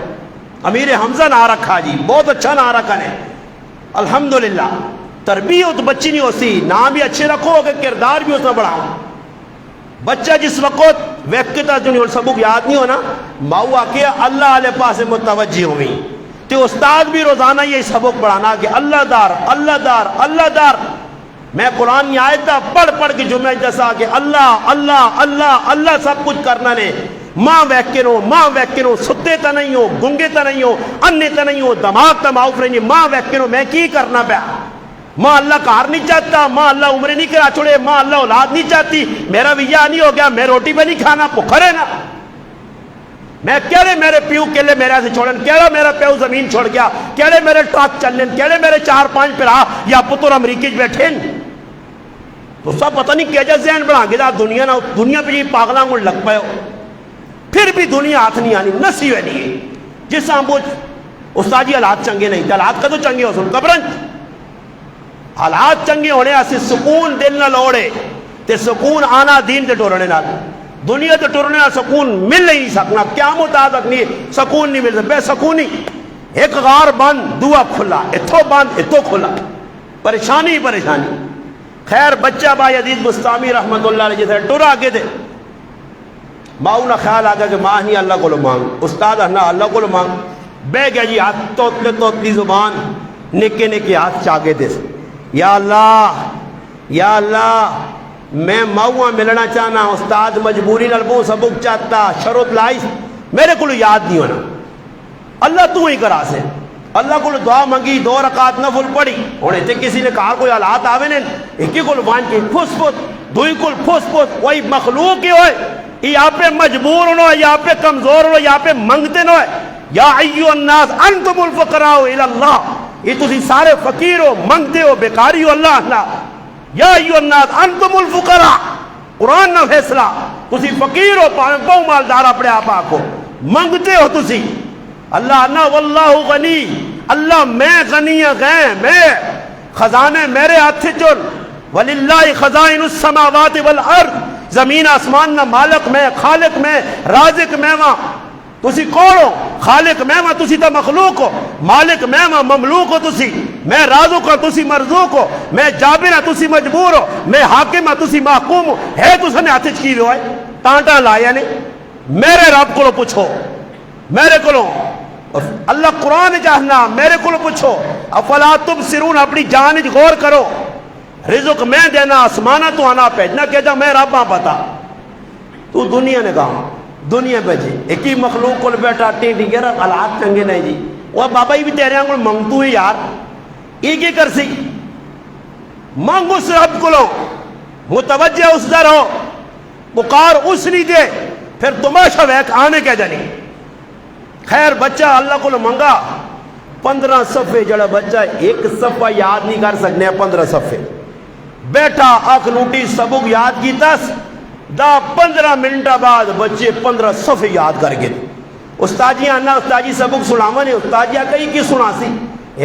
امیر حمزہ نہ رکھا جی بہت اچھا نہ رکھا نے الحمدللہ تربیت بچی نہیں ہوتی نام بھی اچھے رکھو کہ کردار بھی اس میں بڑھاؤ بچہ جس وقت ویکتا جو نہیں سبق یاد نہیں ہونا ماؤ آکے اللہ علیہ پاس متوجہ ہوئی تو استاد بھی روزانہ یہ سبق پڑھانا کہ اللہ دار اللہ دار اللہ دار میں قرآن آیت پڑھ کے جمعہ جیسا کہ اللہ اللہ اللہ اللہ سب کچھ کرنا نے ماں ویکنو ستے تا نہیں ہو گنگے تا نہیں ہو انے تا نہیں ہو دماغ تا معاف نہیں ماں ویکنو میں کی کرنا پیا ماں اللہ کار نہیں چاہتا ماں اللہ عمریں نہیں کرا چھوڑے ماں اللہ اولاد نہیں چاہتی میرا ویہ نہیں ہو گیا میں روٹی پہ نہیں کھانا پکھرے نا میں کہڑے میرے پیو کہلے میرے سے چھوڑن کہڑا میرا پیو زمین چھوڑ گیا کہڑے میرے ٹرک چلن کہڑے میرے 4-5 پرا یا پتر امریکی بیٹھے تو سب پتہ نہیں کیا جا ذہن بڑھا گیا دنیا پہ یہ پاگلاں کو لگ پائے ہو پھر بھی دنیا ہاتھ نہیں آنی نسی ہوئے نہیں جس سے ہم استاد جی حالات چنگے نہیں تھے حالات کا تو چنگے ہو سن قبرن حالات چنگے ہونے ایسے سکون دل نہ لوڑے تے سکون آنا دین تے ٹورنے نہ دنیا تے ٹورنے نہ سکون مل نہیں سکنا قیامت تک نہیں سکون نہیں مل سکتا بے سکونی ایک غار بند دعا کھلا اتھو بند اتھو کھلا پریشانی پریشانی خیر بچہ بھائی عزیز بستامی رحمت اللہ علیہ جیسے ٹورا آگے دے ماؤ نہ خیال آ گیا کہ ماں نہیں اللہ کو مانگ، استاد نہ اللہ کو مانگ، بہ گیا جی ہاتھ توتلے توتلی زبان نکے نکے ہاتھ چاگے دے، یا اللہ میں ماؤں ملنا چاہنا، استاد مجبوری نلبوں سبق چاہتا، شروط لائس میرے کو یاد نہیں ہونا، اللہ تو ہی کرا سے، اللہ کو دعا منگی، 2 رکعت نفل پڑی، اور ایتے کسی نے کہا کوئی حالات آوے نے ایک ہی کو وان کے پھس پھس دوئی کو پھس پھس، وہی مخلوق ہی ہوئے، یہاں پہ مجبور ہونا ہے، یہاں پہ کمزور ہونا ہے، یہاں پہ منگتے نہ ہے، یا ایھا الناس انتم الفقراء الی اللہ، یہ تسی سارے فقیر ہو، منگتے ہو، بیکاری ہو اللہ نہ، یا ایھا الناس انتم الفقراء، قرآن نہ فیصلہ، تسی فقیر ہو، پاؤں مالدار اپنے آپ آکو، منگتے ہو تسی، اللہ نہ واللہ غنی، اللہ میں غنی غیر، میں خزانے میرے ہاتھ چل، وللہ خزائن السماوات والارض، زمین آسمان نہ مالک میں، خالق میں، رازق میں، وہاں تسی کون ہو؟ خالق میں وہاں تسی تا مخلوق ہو، مالک میں وہاں مملوک ہو تسی، میں رازق ہوں تسی مرزوق ہو، میں جابر ہوں تسی مجبور ہو، میں حاکم ہوں تسی محکوم ہو، ہے تسنے ہاتھ کی ہوئے ٹانٹا لایا نہیں، میرے رب کو پوچھو، میرے کو اللہ قرآن چاہنا، میرے کو پوچھو، افلا تبصرون، اپنی جان غور کرو، رزق میں دینا، آسمانہ تو آنا پیجنا، کہ جا میں رب ہاں پتا، تو دنیا نے کہا دنیا پہ جی ایک ہی مخلوق کو بیٹھا ٹینڈی گیا رہا، حالات چنگے نہیں جی، وہ بابا ہی بھی تیرے ہیں منگتو ہی یار، ایک ہی کر سی، مانگ اس رب کو لو، متوجہ اس در ہو، پکار اس نہیں دے، پھر تماشا ویک آنے کے جانی، خیر بچہ اللہ کو منگا 15 صفحے، جڑا بچہ ایک صفحہ یاد نہیں کر سکنے 15 صفحے، بیٹھا آنکھ لوٹی سبق یاد کی 10-15 منٹ بعد بچے 15 صفحے یاد کر گئے، استاد جی آنا، استاد جی سبق سناوا نے، استاد جی کئی کی سنا سی،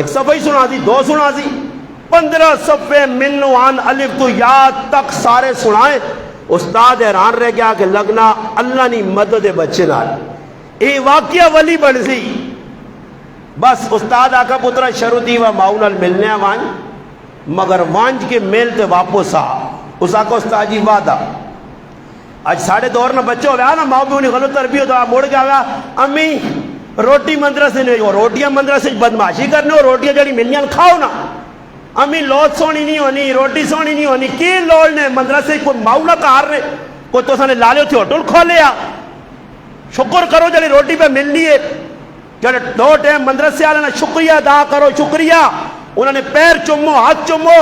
1 صفحہ ہی سنا سی، 2 سنا سی، 15 صفحے من وان الف تو یاد تک سارے سنائے، استاد حیران رہ گیا کہ لگنا اللہ نہیں مدد بچے نال، یہ واقعہ ولی بن سی، بس استاد آکا پترا شروع دی و ماؤں نال ملنے وانج، مگر وانج کے میل تے واپس آ، اس آکا استاد جی وعدہ، آج ساڑھے دور نہ بچے ہو گیا نا، ماؤں بھی انہیں غلط تربیت ہو، موڑ کے آگا امی روٹی مدرسے نہیں ہو، روٹیاں مدرسے بدماشی کرنے ہو، روٹیاں جڑی ملنیاں کھاؤ نا، امی لوٹ سونی نہیں ہونی، روٹی سونی نہیں ہونی، کی لوڑ نے مدرسے کوئی ماؤں نہ کار نے، کوئی تو سانے لالے تھے ہوٹل کھولے آ، شکر کرو جڑی روٹی پہ ملنی ہے، جڑے 2 ٹائم مدرسے آلے نا شکریہ ادا کرو، شکریہ، انہوں نے پیر چمو، ہاتھ چمو،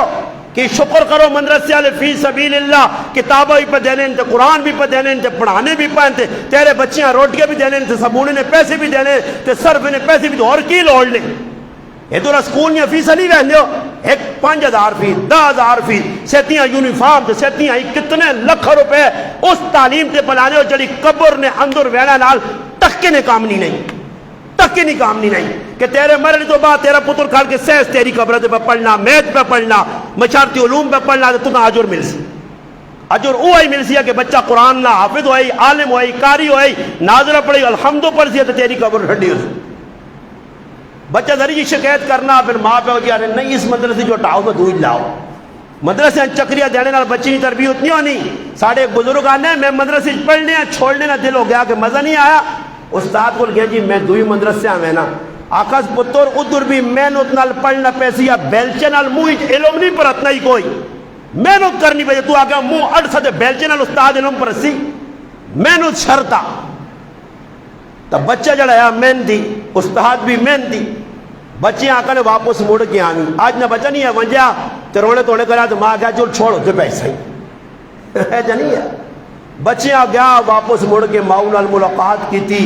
کہ شکر کرو مدرسے والے فی سبیل اللہ، کتابیں بھی پہ دینے تھے، قرآن بھی پہ دینے تھے، پڑھانے بھی پہ تھے، تیرے بچیاں روٹیاں بھی دینے تھے، سبونے نے پیسے بھی دینے تھے، صرف نے پیسے بھی دے، اور کی لوڑ لے، یہ تو سکول نے فیس نہیں رہنے ہو، 5000 فیس، 10,000 فیس، سیتیاں یونیفارم تے سیتیاں کتنے لکھ روپے اس تعلیم تے پلانے ہو، جڑی قبر نے اندر ویڑا نال ٹکے نے کامنی نہیں، ٹکے نہیں کامنی نہیں، کہ تیرے مرنے تو بعد تیرا پتر کھال کے سیس تیری قبر پہ پڑھنا، میت پہ پڑھنا، مشارتی علوم پہ پڑھنا، تو تمہیں اجر مل سی، اجر وہی مل سی ہے کہ بچہ قرآن نہ حافظ ہوئی، عالم ہوئی، قاری ہوئی، ناظرہ پڑھی، الحمدو پڑھ سی ہے تو تیری قبر ٹھنڈی ہو سی، بچہ ذریعی شکایت کرنا، پھر ماں پہ ہو جی ارے نہیں اس مدرسے جو ہٹاؤ تو دوئی لاؤ، مدرسے چکریاں دینے نال بچی کی تربیت نہیں ہونی، ساڑھے ایک بزرگ آنے میں مدرسے پڑھنے چھوڑنے نہ دل ہو گیا کہ مزہ نہیں آیا، استاد کو گیا جی میں دوئی مدرسے آویں نا، آکاس پتر ادھر بھی محنت نال پڑھنا پیسی یا بیلچے نال موہی علم نہیں پر اتنا ہی کوئی محنت کرنی پہ، تو آگیا موہ اڑ سدے بیلچے نال استاد علم پر سی محنت شرطا، تب بچہ جڑا ہے محنتی، استاد بھی محنتی، بچے آقا نے واپس موڑ کے آنی، آج نہ بچہ نہیں ہے ونجا تے رونے توڑے کرا تو ماں گیا چل چھوڑو دے پیسے ہے جنی ہے، بچے آ گیا واپس مڑ کے ماؤں نال ملاقات کی تھی،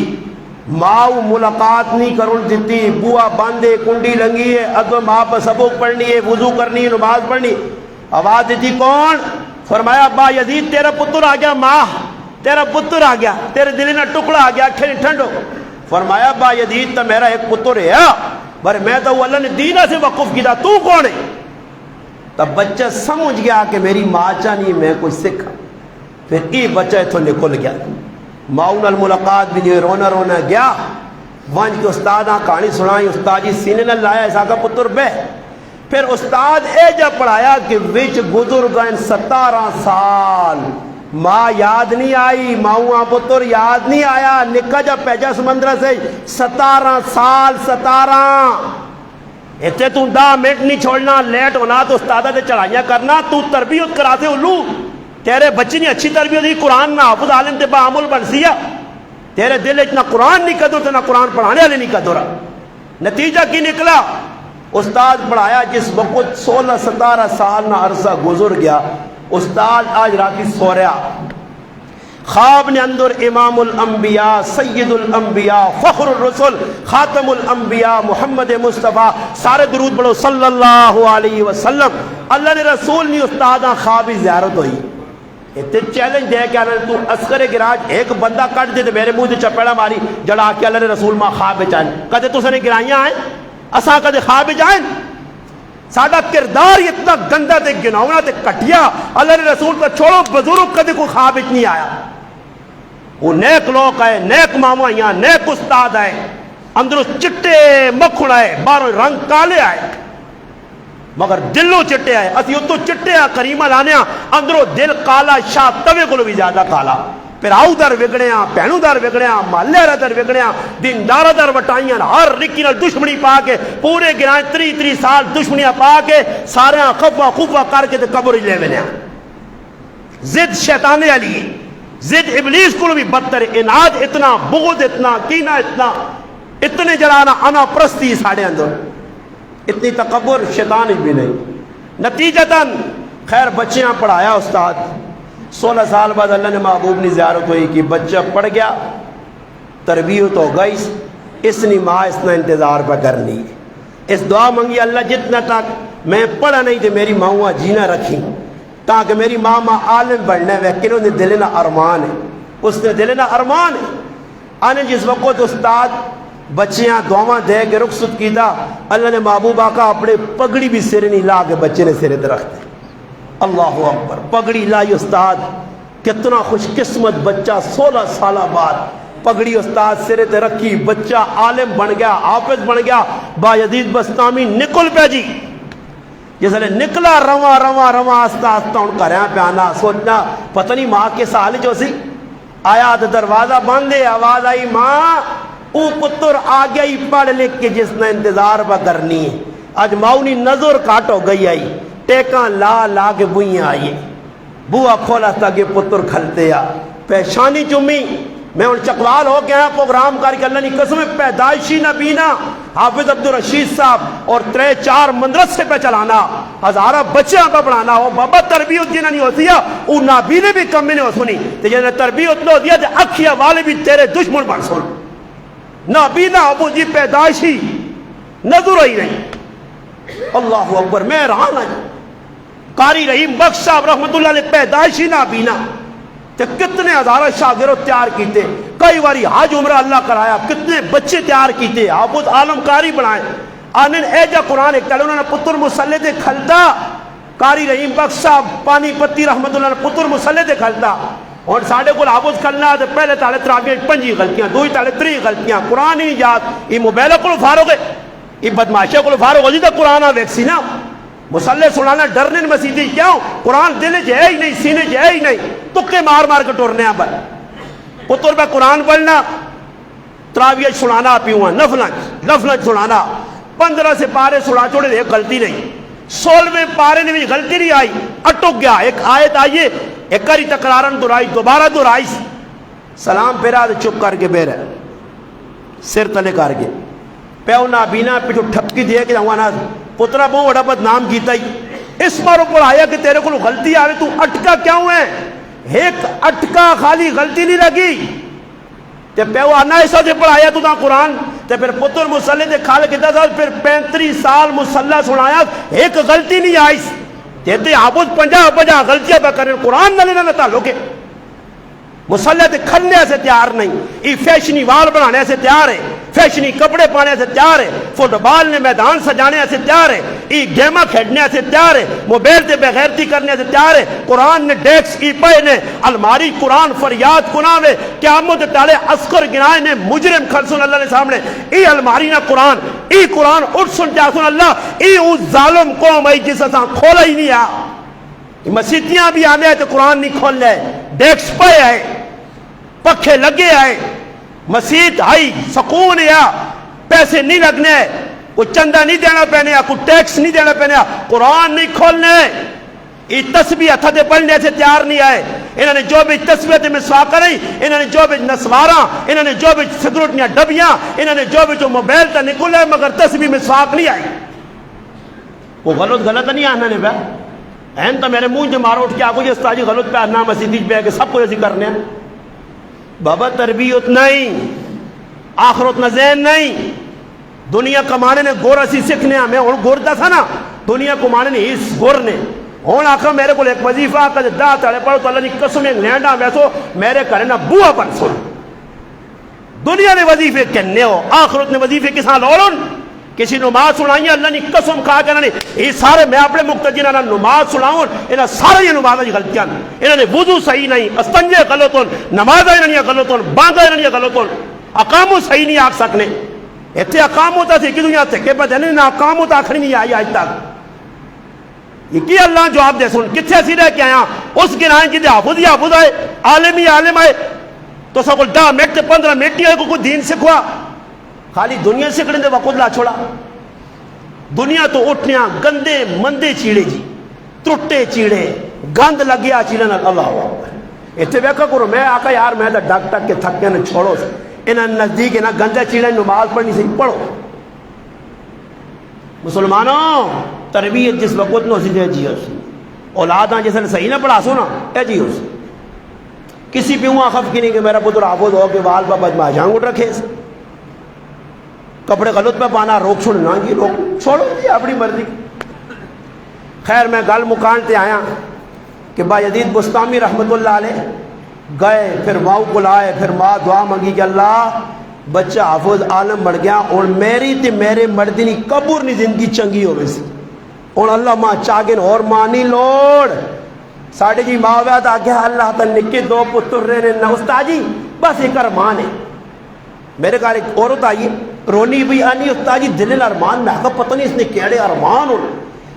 ماؤں ملاقات نہیں کرن دیتی، بوا باندھے کنڈی لنگی ہے، اگو ماں پر سبق پڑھنی ہے، وضو کرنی ہے، نماز پڑھنی، آواز دیتی کون؟ فرمایا ابا یزید تیرا پتر آ گیا، ماں تیرا پتر آ گیا، تیرے دل نہ ٹکڑا آ گیا، کھڑی ٹھنڈو، فرمایا ابا یزید تو میرا ایک پتر ہے، بھر میں تو اللہ نے دینہ سے وقف کیا، تو کون ہے؟ تب بچہ سمجھ گیا کہ میری ماں چانی میں کوئی سکھا، پھر ای بچہ اتھو نکل گیا، ماؤں نال ملاقات بھی نہیں، رونا رونا گیا، وانج کے استاد آن کہانی سنائی، استاد جی سینے نہ لایا ایسا کا پتر بے، پھر استاد اے جا پڑھایا کہ وچ گزر گئے 17 سال، ماں یاد نہیں آئی، ماؤں پتر یاد نہیں آیا، نکا جب پیجا سمندر سے 17 سال 17 اتنے تو 10 منٹ نہیں چھوڑنا، لیٹ ہونا تو استادہ سے چڑھائیاں کرنا، تو تربیت کراتے الو تیرے بچے نے اچھی تربیت دی، قرآن نہ حافظ عالم تے بعمل بن سیا، تیرے دل اتنا قرآن نہیں قدر تے نہ قرآن پڑھانے والے نہیں قدر۔ نتیجہ کی نکلا؟ استاد پڑھایا جس وقت 16-17 سال نہ عرصہ گزر گیا، استاد آج راتی سو رہا، خواب نے اندر امام الانبیاء سید الانبیاء فخر الرسل خاتم الانبیاء محمد مصطفیٰ، سارے درود پڑھو صلی اللہ علیہ وسلم، اللہ نے رسول نہیں استاداں خوابی زیارت ہوئی۔ اتنے چیلنج دے کہ تو عسکر گراج ایک بندہ کٹ دے تو میرے منہ سے چپیڑا ماری جڑا کے اللہ نے رسول ماں خواب چاہیں، کدے تو نے گرائیاں آئیں اساں کدے خواب جائیں؟ ساڈا کردار اتنا گندا تے گناونا تے کٹیا، اللہ نے رسول کو چھوڑو بزرگ کدے کوئی خواب نہیں آیا۔ وہ نیک لوگ آئے، نیک ماما آئیاں، نیک استاد آئے، اندروں چٹے مکھن آئے، باہروں رنگ کالے آئے مگر دلوں چٹے آئے، اسی اتو چٹے آ کریمہ لانے اندروں دل کالا شاہ توے کو بھی زیادہ کالا، پھر آؤ در وگڑیاں، پہنوں در وگڑیاں، محلے در وگڑیاں، دیندارہ در وٹائیاں، ہر رکی نال دشمنی پا کے پورے گرائیں 30 سال دشمنیاں پا کے سارے خفا خفا کر کے قبر لے وینے۔ زد شیطانے علی، زد ابلیس کو بھی بدتر، اناد اتنا، بغض اتنا، کینہ اتنا، اتنے جلانا انا پرستی ساڑے اندر، اتنی تکبر شیطان بھی نہیں۔ نتیجتاً خیر بچیاں پڑھایا استاد، 16 سال بعد اللہ نے محبوب نے زیارت ہوئی کہ بچہ پڑھ گیا، تربیت ہو گئی، اس نے ماں اس نے انتظار پہ کرنی، اس دعا منگی اللہ جتنا تک میں پڑھا نہیں تو میری ماں جینا رکھی تاکہ میری ماں عالم بڑھنے وے کہ انہوں نے دلنا ارمان ہے، اس نے دلنا ارمان ہے۔ آنے جس وقت استاد بچیاں دعاواں دے کے رخصت کیتا، اللہ نے محبوب آقا اپنے پگڑی بھی سر نہیں لا کے بچے نے سر درخت ہے، اللہ اکبر، پگڑی لائی استاد، کتنا خوش قسمت بچہ 16 سالہ بعد پگڑی استاد سرے تے رکھی، بچہ عالم بن گیا، حافظ بن گیا، با یزید بستامی نکل پہ جی، جس نے نکلا رواں رواں رواں آستا آستا ان کا رہاں پہ آنا، سوچنا پتہ نہیں ماں کے سال جو سی آیا تو دروازہ بند ہے، آواز آئی ماں او پتر آ گیا ہی پڑھ لکھ کے جس نے انتظار پہ کرنی ہے، آج ماؤنی نظر کاٹ ہو گئی آئی، ٹیکاں لا لا کے بوئیاں آئیے، بوا کھولا تھا کہ پتر کھلتے آ، پیشانی چمی، میں ان چکوال ہو کے آیا پروگرام کر کے اللہ نے قسم پیدائشی نبینا حافظ عبدالرشید صاحب اور 3-4 مدرسے پہ چلانا، ہزارہ بچیاں پہ پڑھانا، وہ بابا تربیت جنہاں نہیں ہوتی ہے وہ نابینے بھی کم نہیں ہو سنی، تو جنہاں تربیت نہیں ہوتی ہے تو اکھیا والے بھی تیرے دشمن بن سن، نابینا ابو جی پیدائشی نظر ہی نہیں، اللہ اکبر، میں رہانا قاری رحیم بخش صاحب رحمت اللہ علیہ پیدائشی نابینا، تے کتنے ہزارہ شاگرد تیار کیتے، کئی باری حج عمرہ اللہ کرایا، کتنے بچے تیار کیتے، حافظ عالم قاری بنائے، آنن ایجا قرآن ایک تلے انہوں نے پتر مسلح دے کھلتا، قاری رحیم بخش صاحب پانی پتی رحمت اللہ نے پتر مسلح دے کھلتا، اور ساڑھے کو حافظ کھلنا ہے پہلے تالے تراغیے 5 غلطیاں، 2 تالے 3 غلطیاں، قرآن ہی یاد، یہ موبیلہ کو فارغ ہے، یہ بدماشیہ کو فارغ ہو جی تو قرآن ویکسی نا، مسلح سنانا ڈرنے مسیدی کیوں؟ قرآن دل جائے ہی نہیں، سینے جائے ہی نہیں، تکے مار مار کے ٹورنے ہیں بل پتر پہ قرآن پڑھنا، تراویہ سنانا پیوں نفلنج سنانا، 15 سے پارے سنا چھوڑے ایک غلطی نہیں، 16ویں پارے نے بھی غلطی نہیں آئی، اٹک گیا، ایک آیت آئیے ایک کری تکرارن درائی، دوبارہ درائی، سلام پیرا دے چپ کر کے بیرے سر تلے کر کے پیو نابینا پیچھو ٹھپکی دیا کہ جاوانا پترہ بہت بڑا بدنام کیتا ہی، اس بار اوپر آیا کہ تیرے کو غلطی آوے تو اٹکا کیوں ہے؟ ایک اٹکا خالی غلطی نہیں لگی، تے پیو آنا ایسا سے پڑھایا تو قرآن، تے پھر پتر مسلح دے کھال کتا سال، پھر 35 سال مسلح سنایا، ایک غلطی نہیں آئی، تے حافظ 50 غلطیاں پہ کریں، قرآن نہ لینا تعلق ہے، مسلح تے کھلنے سے تیار نہیں، یہ فیشنی وال بنانے سے تیار ہے، فیشنی کپڑے پانے سے تیار ہے، فٹ بال نے میدان سجانے سے تیار ہے، یہ گیمہ کھیڑنے سے تیار ہے، موبیل تے بغیرتی کرنے سے تیار ہے، قرآن نے ڈیکس ای پائے نے الماری قرآن فریاد کناوے قیامت تالے عسکر گنائے نے مجرم کھلسن اللہ نے سامنے، ای الماری نہ قرآن، ای قرآن اٹھ سن جاسن اللہ، ای اس ظالم قوم ای جس اساں کھولا ہی نہیں آ، مسیتیاں بھی آنے تو قرآن نہیں کھول لے، ڈیکس پہ آئے، پکھے لگے آئے، مسیت آئی سکون یا پیسے نہیں لگنے، کوئی چندہ نہیں دینا پہنے، کوئی ٹیکس نہیں دینا پہنے، قرآن نہیں کھولنے، یہ تسبیح ہتھ دے پڑھنے سے تیار نہیں آئے۔ انہوں نے جو بھی تسبیح تے مسواک کریں، انہوں نے جو بھی نسواراں، انہوں نے جو بھی سگریٹیاں ڈبیاں، انہوں نے جو بھی جو موبائل تے نکلے، مگر تسبیح مسواک نہیں آئی۔ وہ غلط نہیں آنا نے پہ این تو میرے منہ جو مارو اٹھ کے آگو یہ استاد جی غلط پہ آنا مسیدی پہ کہ سب کو ایسی کرنے ہیں۔ بابا تربیت نہیں، آخرت نہ ذہن نہیں، دنیا کمانے نے گور اسی سکھنے ہیں۔ میں گور دا تھا نا، دنیا کمانے نے اس گور نے ہوں آخر میرے کو ایک وظیفہ کہ دا تڑے پڑھو تو اللہ کی قسم انگلینڈ آ ویسو میرے گھر نا بوا بن سن۔ دنیا نے وظیفے کہنے ہو، آخرت نے وظیفے کسان لوڑن، کسی نماز سنائی اللہ نے قسم کھا کے انہوں نے یہ سارے میں اپنے مقتدی نے نماز سناؤں، انہوں سارے یہ نماز کی غلطیاں، انہوں نے وضو صحیح نہیں، استنجے غلط ہون، نماز انہوں نے غلط ہون، باندھا انہوں نے غلط ہون، اقامو صحیح نہیں آکھ سکنے۔ اتنے اقامو تا تھی کہ دنیا تھے پتہ نہیں نہ اقامو تا آخری نہیں آئی آج تک۔ یہ کی اللہ جواب دے سن کتھے سی رہ کے آیا اس گرائیں جی دے حافظ یا حافظ آئے، عالمی عالم آئے تو سب کو 10 منٹ 15 منٹ آئے کوئی دین سکھوا، خالی دنیا سکھنے دے وقت لا چھوڑا۔ دنیا تو اٹھنیاں گندے مندے چیڑے جی، ٹوٹے چیڑے، گند لگیا چیڑے نہ اللہ اکبر۔ اتنے ویکھا کرو میں آقا یار میں تو ڈک ٹک کے تھک کے نہ چھوڑو سے انہاں نزدیک نہ گندے چیڑے نماز پڑھنی سی پڑھو۔ مسلمانوں تربیت جس وقت نو سی جی ہو سی اولاداں جس نے صحیح نہ پڑھا سو نا اے جی ہو سی کسی بھی ہوں خف کی نہیں کہ میرا پتر حافظ ہو کہ وال بابا جمع جانگ اٹھ رکھے سے کپڑے غلط پہ پانا روک چھوڑنا جی روک چھوڑو جی اپنی مرضی۔ خیر میں گل مکان تے آیا کہ بایزید بستامی رحمت اللہ علیہ گئے، پھر ماؤ کو لائے، پھر ماں دعا منگی کہ اللہ بچہ حافظ عالم بڑھ گیا اور میری تے میرے مردی نی قبر نی زندگی چنگی ہو سی اور اللہ ماں چاگن اور ماں نہیں لوڑ ساڑھے جی ماں ویاد آگیا اللہ تا نکے 2 پتر رہنے نہ استاد جی بس ایک ارمان ہے۔ میرے گھر ایک عورت آئی رونی بھی آنی استاد جی دل ارمان میں آگا پتہ نہیں اس نے کیڑے ارمان ہوں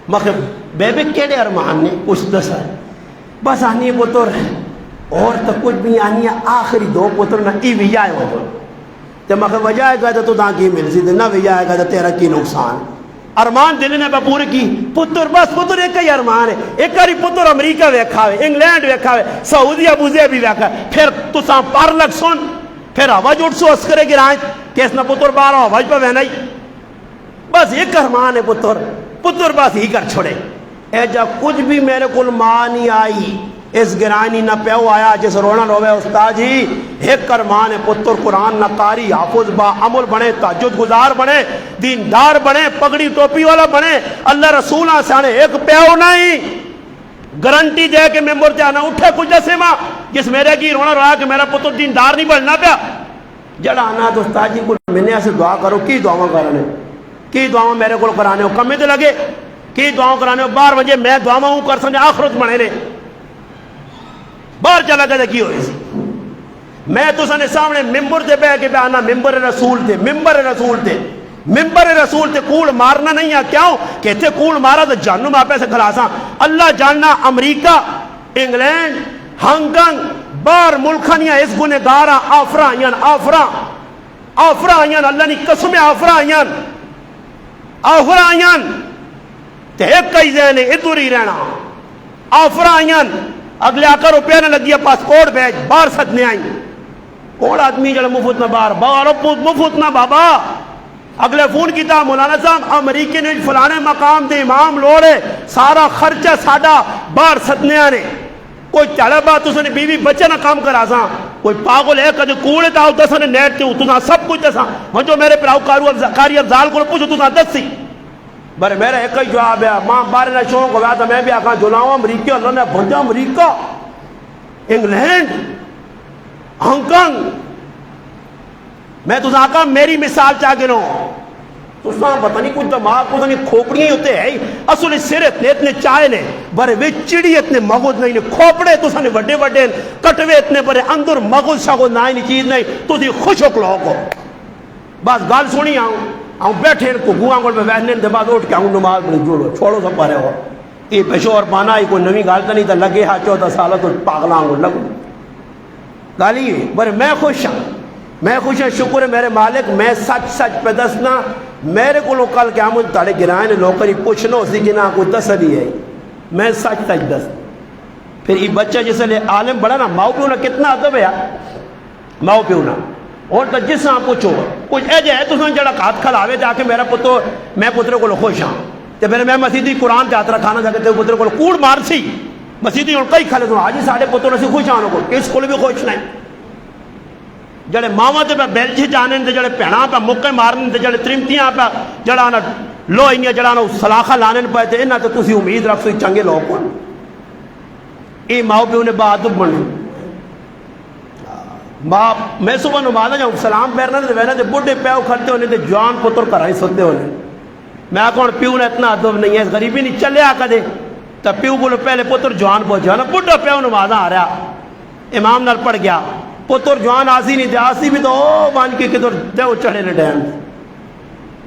مخب بے بے کیڑے ارمان نے کچھ دسا بس آنی پتر اور تو کچھ بھی آنی آخری 2 پتر نہ ای بھی آئے وہ تو مخب وجہ آئے گا تو تاں کی مل سی نہ بھی آئے گا تو تیرا کی نقصان ارمان دل نے پورے کی پتر بس پتر ایک ہی ارمان ہے ایک ہی پتر امریکہ ویکھا ہوئے انگلینڈ ویکھا ہوئے سعودی ابوظہبی بھی ویکھا پھر تو ساں پر لگ سن پھر آواز اٹھ سو اسکرے گرائیں کیس نہ پتر بارا آواز پہ وہنا ہی بس ایک ارمان ہے پتر بس ہی کر چھوڑے اے جا کچھ بھی میرے کل ماں نہیں آئی اس گرانی نہ پیو آیا جس رونا روے استاد جی ایک ارمان ہے پتر قرآن نہ قاری حافظ با عمل بنے تہجد گزار بنے دیندار بنے پگڑی ٹوپی والا بنے اللہ رسول آسانے ایک پیو نہیں گارنٹی دے کہ ممبر تے آنا اٹھے کچھ جیسے ماں جس میرے کی رونا رہا کہ میرا پتر دیندار نہیں بننا پیا جڑا آنا تو استاد جی کو میں نے ایسے دعا کرو کی دعاواں کرانے کی دعاواں میرے کو کرانے ہو کمی تے لگے کی دعاواں کرانے ہو 12 بجے میں دعاواں کر سکتے آخرت بنے نے باہر چلا گیا کی ہوئی سی میں تو سنے سامنے ممبر تے بہ کے آنا ممبر رسول تے ممبر رسول تے کوڑ مارنا نہیں ہے کیوں کہ تے کوڑ مارا تو جہنم آپ سے کھلاساں اللہ جاننا امریکہ انگلینڈ ہانگ کانگ باہر ملکانیاں اس گنے گارا آفرا آئین اللہ نے قسم آفرا آئین تے ایک کئی ذہن ہے ادھر ہی رہنا آفرا آئین اگلے آکر روپیہ نہ لگیا پاسپورٹ بھیج باہر سدنے آئیں کون آدمی جڑا مفت نہ باہر مفت نہ بابا اگلے فون کیتا مولانا صاحب امریکہ نے فلانے مقام دے امام لوڑے سارا خرچہ ساڈا باہر سدنے آنے کوئی چڑھا بات تو سنے بیوی بچے نہ کام کرا ساں کوئی پاگل ہے کہ جو کوڑے تاؤ دسانے نیٹ تے تو سب کچھ دساں ہن جو میرے پراؤ کاری افضال کو پوچھو تو دسی بارے میرا ایک ہی جواب ہے ماں بارے نہ شوق ہوا تو میں بھی آکھاں جلاؤں امریکہ اللہ نے بھنجا امریکہ انگلینڈ ہانگ کانگ میں تو آکھاں میری مثال چاہ گنو تو ساں پتہ نہیں کچھ دماغ کو نہیں کھوپڑیاں ہوتے ہیں اصل سر اتنے چائے نے بارے وے چڑی اتنے مغز نہیں کھوپڑے تو سانے وڈے وڈے کٹوے اتنے بارے اندر مغز شاگو نائن چیز نہیں تو دی خوش ہو کلو کو بس گال سنی آؤں بیٹھے کو گوہاں گوڑ پہ ویسنے دے بعد اٹھ کے آؤں نماز پڑھی جوڑو چھوڑو سب پارے ہو یہ پشور پانا ہی کوئی نوی گال تو نہیں تو لگے ہاں 14 سال تو پاگلاں کو لگو گالی بر میں خوش ہوں شکر ہے میرے مالک میں سچ سچ پہ دسنا میرے کو کل قیامت تاڑے گرائے نے لوکری پوچھنا اسی کی نہ کوئی تسلی ہے میں سچ سچ دس پھر یہ بچہ جسے لے عالم بڑا نا ماؤ پیو نا کتنا ادب ہے ماؤ پیو نا اور تو جس سے پوچھو کچھ اے جائے تو سن جڑا ہاتھ کھلاوے جا کے میرا پتر میں پتر کو خوش ہوں تو پھر میں مسیدی قرآن تے ہاتھ رکھانا جا کے پتر کو کوڑ مار سی مسیدی ہوں کئی کھلے دوں آج ہی ساڑھے پتر سے خوش آنوں کو اس کو بھی خوش نہیں جڑے ماما تے پہ بیلچی جانے تے جڑے پہنا پہ مکے مارنے تے جڑے ترمتیاں پہ جڑا نا لو انیا جڑا نا سلاخہ لانے پہ تے انہاں تے تسی امید رکھ سوئی چنگے لوگ کون اے ماؤ پہ انہیں بہادر بنے میں صبح نمازہ جاؤں سلام پیرنا تے وینا تے بڑھے پیو کھڑتے ہونے تے جوان پتر کرائی سکتے ہونے میں کون پیو نے اتنا ادب نہیں ہے غریبی نہیں چلے آ دے تو پیو بولو پہلے پتر جوان پہنچا نا بڑھا پیو نمازہ آ رہا امام نال پڑھ گیا پتر جوان آسی نہیں دے آسی بھی تو بان کے کدھر دے چڑھے نے ڈیم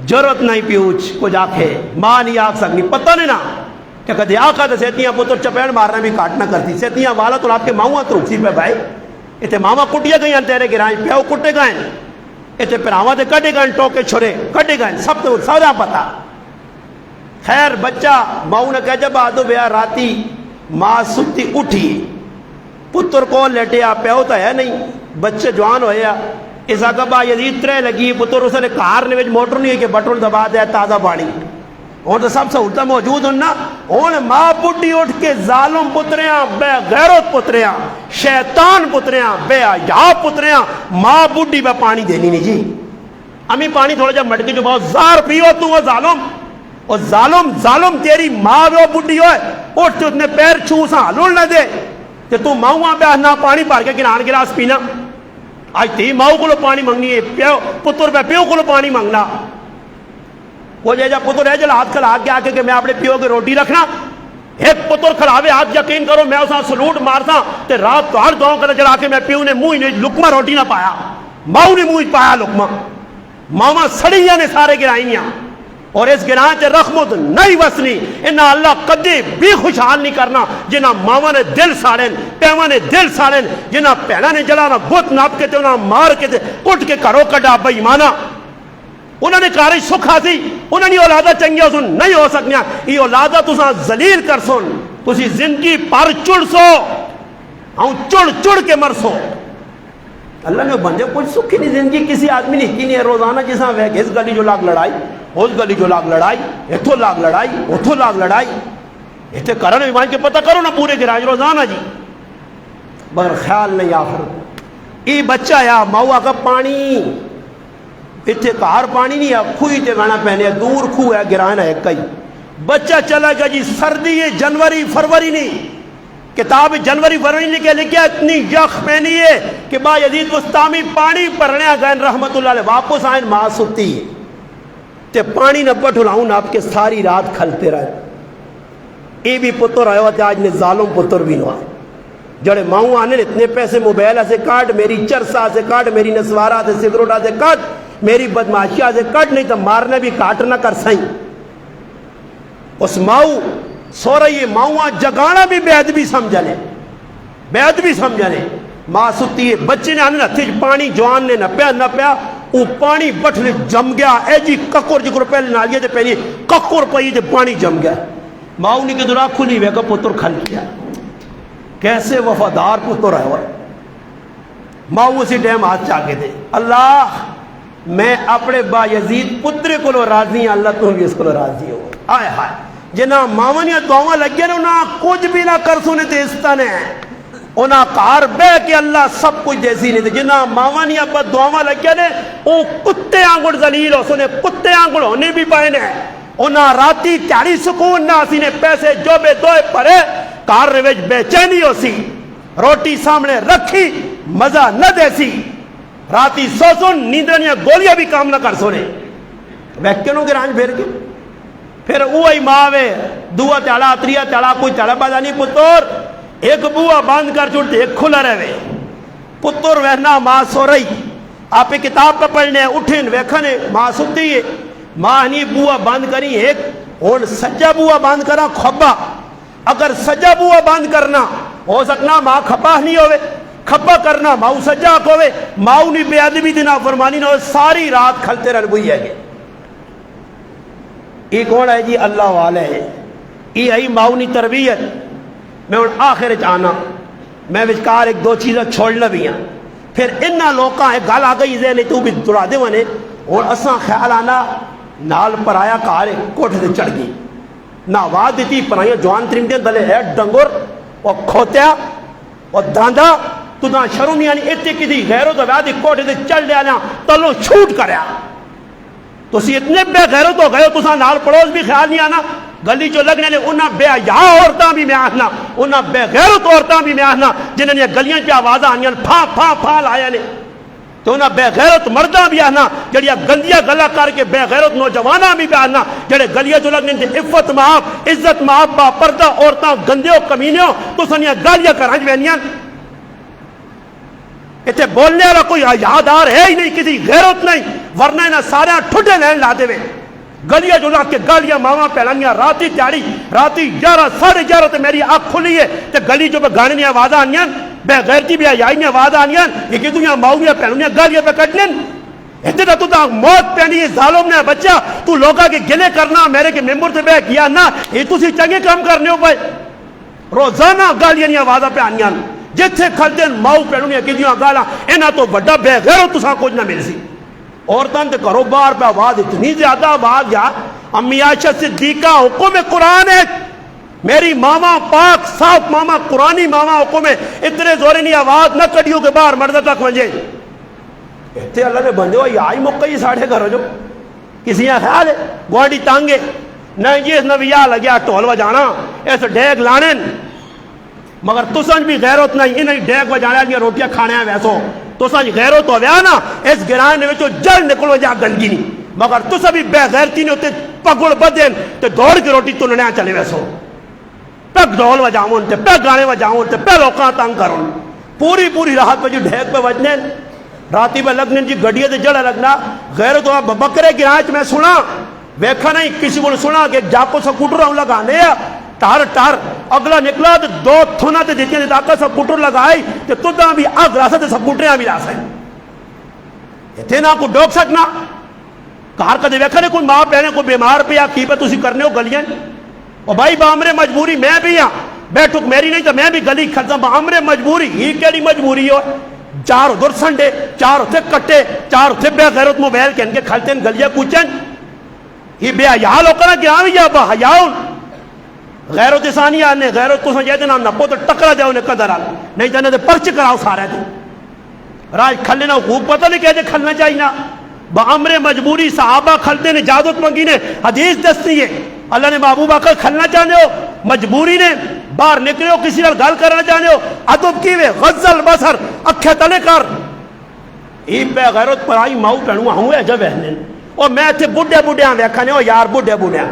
ضرورت نہیں پیوچ کچھ آکھے ماں نہیں آکھ سکنی پتہ نہیں نا کہ کدھے آکھا تو سیتیاں پتر چپیڑ مارنا بھی کاٹنا کرتی سیتیاں والا تو آپ کے ماؤں ترکسی پہ بھائی اتنے ماما کٹیا گئی تیرے گرائیں پیو کٹے گئے اتنے پراواں تے کٹے گئے ٹوکے چھڑے کٹے گئے سب تو سارا پتا خیر بچہ ماؤں نے کہا جب آدھو بیا راتی ماں ستی اٹھی پتر کو لیٹیا پیو تو ہے نہیں بچے جوان ہویا اس آگا با یزید ترے لگی پتر اسے نے کار نے موٹر نہیں ہے کہ بٹن دبا دیا تازہ پانی اور تو سب سہولتیں موجود ہوں نا اور ماں بڈی اٹھ کے ظالم پتریاں بے غیرت پتریاں شیطان پتریاں بے حیا پتریاں ماں بڈی پہ پانی دینی نہیں جی امی پانی تھوڑا جا مٹکی جو بہت زار پیو تو وہ ظالم اور ظالم تیری ماں وہ بڈی ہوئے اٹھ تو اتنے پیر چھو سا ہلول نہ دے کہ تو ماؤں پہ نہ پانی پار کے گران گلاس پینا آج تی ماؤں کو پانی منگنی ہے پیو پتر پہ پیو کو پانی منگنا وہ جا پتر ہے جل ہاتھ کھلا کے آکے کہ میں اپنے پیو کی روٹی رکھنا ایک پتر کھلاوے ہاتھ یقین کرو میں اسا سلوٹ مارتا تے رات تو ہر دعاوں کر جلا کے میں پیو نے منہ نے لقمہ روٹی نہ پایا ماؤں نے منہ پایا لقمہ ماما سڑیاں نے سارے گرائیاں اور اس گراہ تے رحمت نہیں وسنی انہا اللہ قدی بھی خوشحال نہیں کرنا جنہا ماما نے دل ساڑن پیوا نے دل ساڑن جنہا پہنا نے جلانا گوت ناپ کے تے انہا مار کے تے کٹ کے کرو کڈا بھائی مانا انہوں نے کاری سکھا سی انہوں نے اولادہ چنگیا سن نہیں ہو سکنیا یہ اولادہ تساں ذلیل کر سن تسی زندگی پر چڑ سو ہوں چڑ کے مر سو اللہ نے بندے کچھ سکھی نہیں زندگی کسی آدمی نہیں کی نہیں ہے روزانہ جیسا ویک اس گلی جو لاگ لڑائی اس گلی جو لاگ لڑائی اتھو لاگ لڑائی اتھو لاگ لڑائی اتھے کرن ایمان کے پتہ کرو نا پورے گراج روزانہ جی مگر خیال نہیں آخر یہ بچہ یا ماؤ کا پانی اتھے کار پانی نہیں ہے کھوئی تے گانا پہنے دور کھو ہے گرائن ہے کئی بچہ چلا گیا جی سردی ہے جنوری فروری نہیں کتاب جنوری فروری لکھے لکھے اتنی یخ پہنی ہے کہ با یزید مستامی پانی پرنے گئے رحمت اللہ علیہ واپس آئیں ماں ستی ہے تے پانی نہ پٹھلاؤں آپ کے ساری رات کھلتے رہے اے بھی پتر آئے ہوتے آج نے ظالم پتر بھی نوا جڑے ماؤں آنے اتنے پیسے موبائل سے کاٹ میری چرسا سے کاٹ میری نسوارا سے سگروٹا سے کاٹ میری بدماشیہ سے کٹ نہیں تو مارنے بھی کاٹ نہ کر سائیں اس ماؤ سو رہی ہے ماؤں جگانا بھی بے ادبی سمجھنے ماں ستی ہے بچے نے آنے نہ پانی جوان نے نہ پیا وہ پانی بٹھنے جم گیا اے جی ککر جکر پہلے نالیے دے پہلی ککر پئی دے پانی جم گیا ماؤں نے کہ درا کھلی وے کا پتر کھل گیا کیسے وفادار پتر ہے ماؤں اسی ٹائم ہاتھ چاہے دے اللہ میں اپنے با یزید پترے کو راضی اللہ تو بھی اس کو راضی ہو آئے ہائے جنہاں ماونیاں دعاواں لگے نے انہاں کچھ بھی نہ کر سنے تے استن ہے انہاں کار بے کہ اللہ سب کچھ جیسی نہیں تے جنہاں ماونیاں بد دعاواں لگے نے وہ کتے آنگڑ ذلیل ہو سنے کتے آنگڑ ہونے بھی پائے نے انہاں راتی تیاری سکون نہ سی نے پیسے جو بے دوئے پڑے کار رویج بے چینی ہو سی روٹی سامنے رکھی مزہ نہ دے سی راتی سو سن نیندرنیاں گولیاں بھی کام نہ کر سونے ویکینوں کے رانج بھیر کے پھر اوہی ماوے دعا تیڑا تریا تیڑا کوئی تیڑا بازا نہیں پتر ایک بوا باندھ کر چھوڑتے ایک کھلا رہے پتر وہنا ماں سو رہی آپ کتاب پہ پڑھنے اٹھیں ویکھنے ماں ستی ہے ماں نہیں بوا باندھ کری ایک اور سجا بوا باندھ کرا کھبا اگر سجا بوا بند کرنا ہو سکنا ماں کھپا نہیں ہوئے، کھپا کرنا ماؤ سجا کوے، ماؤ نہیں بے ادبی دی نافرمانی نہ ہوئے، ساری رات کھلتے رہن بوئی ہے گے۔ یہ کون ہے جی؟ اللہ والے ہے، یہ ہے ماؤ نہیں تربیت۔ میں ہوں آخر آنا، میں وچکار ایک دو چیزیں چھوڑنا بھی ہیں، پھر انہاں لوکاں ایک گل آ گئی ذہن تو بھی دڑا دے ونے، اور اساں خیال آنا نال پرایا کار کوٹھے سے چڑھ گئی، نہ آواز دیتی پرائیاں جوان ترندے دلے ہے ڈنگر اور کھوتیا اور داندا، تو نہ شرم نہیں آنی اتنے کسی غیرت و ویادی کوٹھے سے چڑھ لیا نا تلو چھوٹ کریا، تو اسی اتنے بے غیرت ہو گئے تو ساں نال پڑوس بھی خیال نہیں آنا، گلی جو لگنے نے انہاں بے حیا عورتاں بھی میں آخنا، انہاں بے غیرت عورتاں بھی میں آخنا جنہاں نے گلیاں پہ آوازاں آنیاں پھاں پھاں پھاں لایا نے، تو انہاں بے غیرت مرداں بھی آنا جڑیاں گندیاں گلا کر کے بے غیرت نوجواناں بھی آنا جڑے گلیاں جو لگنے تے عفت معاف عزت معاف با پردہ عورتاں گندیوں کمینیوں تو سنیاں گالیاں کرانج وینیاں، اتنے بولنے والا کوئی یادار ہے ہی نہیں، کسی غیرت نہیں، ورنہ انہاں سارے ٹھڈے لین لا دے وے، گلیاں جو لگ کے گالیاں ماواں پہلانیاں راتی تیاری راتی 11 ساڑھے 11 تے میری آنکھ کھلی ہے تے گلی جو پہ گانے نے آوازاں آنیاں بے غیرتی بھی آئی نے آواز آنیاں یہ کہ دنیا ماؤں پہلونیاں گالیاں پہ کٹنیں اتنا تو تا موت پہنی ہے ظالم نے بچہ تو لوگا کے گلے کرنا میرے کے ممبر سے بے کیا نا یہ تو سی چنگے کام کرنے ہو پائے روزانہ گالیاں نہیں آوازاں پہ آنیاں جتھے کھلتے ماؤں پہلونیاں کی دیاں گالاں انہاں تو بڑا بے غیرت تو ساں کچھ نہ مل سی عورتاں تے کرو بار پہ آواز اتنی زیادہ آواز یا امی عائشہ صدیقہ حکم قرآن ہے میری ماما پاک صاف ماما قرآنی ماما حکم ہے اتنے زورے نہیں آواز نہ کڑیوں کے باہر مردہ تک ونجے اتنے اللہ نے بندے ہو یہ آئی موقع یہ ساڑھے گھر ہو جو کسی یہاں خیال ہے گوانڈی تانگے نہیں جی اس نویہ لگیا ٹول وجانا اس ڈیگ لانے مگر تو سنج بھی غیرت نہیں انہیں ڈیگ وجانا ہے روٹیاں کھانے ہیں ویسو تو سنج غیرت ہو گیا نا اس گرائن میں جو جڑ نکلو جا گندگی نہیں مگر تو سبھی بے غیرتی نہیں ہوتے پگڑ بدین تو دوڑ کی روٹی تو ننے چلے ویسو پگ ڈول وجاؤں تے پہ گانے وجاؤں تے پہ لوکاں تنگ کروں پوری رات پہ جو ڈھیک پہ وجنے راتی پہ لگنے جی گڑیے دے جڑا لگنا غیر تو بکرے گرائچ میں سنا ویکھا نہیں کسی کو سنا کہ جاکو سکوٹر ہوں لگانے ٹار اگلا نکلا تو دو تھونا تے دیتی ہیں تاکہ سکوٹر لگائی تے تو دا بھی آگ راسا تے سکوٹریاں بھی راسا ہے اتنے نہ کو ڈوک سکنا کار کا دے ویکھا نہیں کوئی ماں پہنے کوئی بیمار پہ یا کی پہ تسی کرنے ہو گلیاں اور بھائی بامرے مجبوری میں بھی ہاں بیٹھک میری نہیں تو میں بھی گلی کھلتا بامرے مجبوری ہی کیڑی مجبوری ہو چار ادھر سنڈے چار اتھے کٹے چار اتھے بے غیرت موبائل کہن کے کھلتے ہیں گلیاں کوچن یہ بے حیا لوکنا کیا بھی یا با حیاؤن غیرت ثانی آنے غیرت کو سنجھے دے نام نپو تو ٹکرا دے انہیں قدر آنے نہیں جانے دے پرچ کراؤ سارے دے راج کھلنے نا خوب پتہ نہیں کہتے کھلنا چاہیے نا بامرے مجبوری صحابہ کھلتے نے اجازت منگی نے حدیث دستی ہے اللہ نے محبوب آقا کھلنا چاہنے ہو مجبوری نے باہر نکلے ہو کسی نال گل کرنا چاہنے ہو ادب کیوے غزل بصر اکھے تلے کر ای بے غیرت پر آئی ماؤ پہنوں ہوں ہے جب اہنے اور میں تھے بڈے ہاں ویکھانے ہو یار بڈے ہاں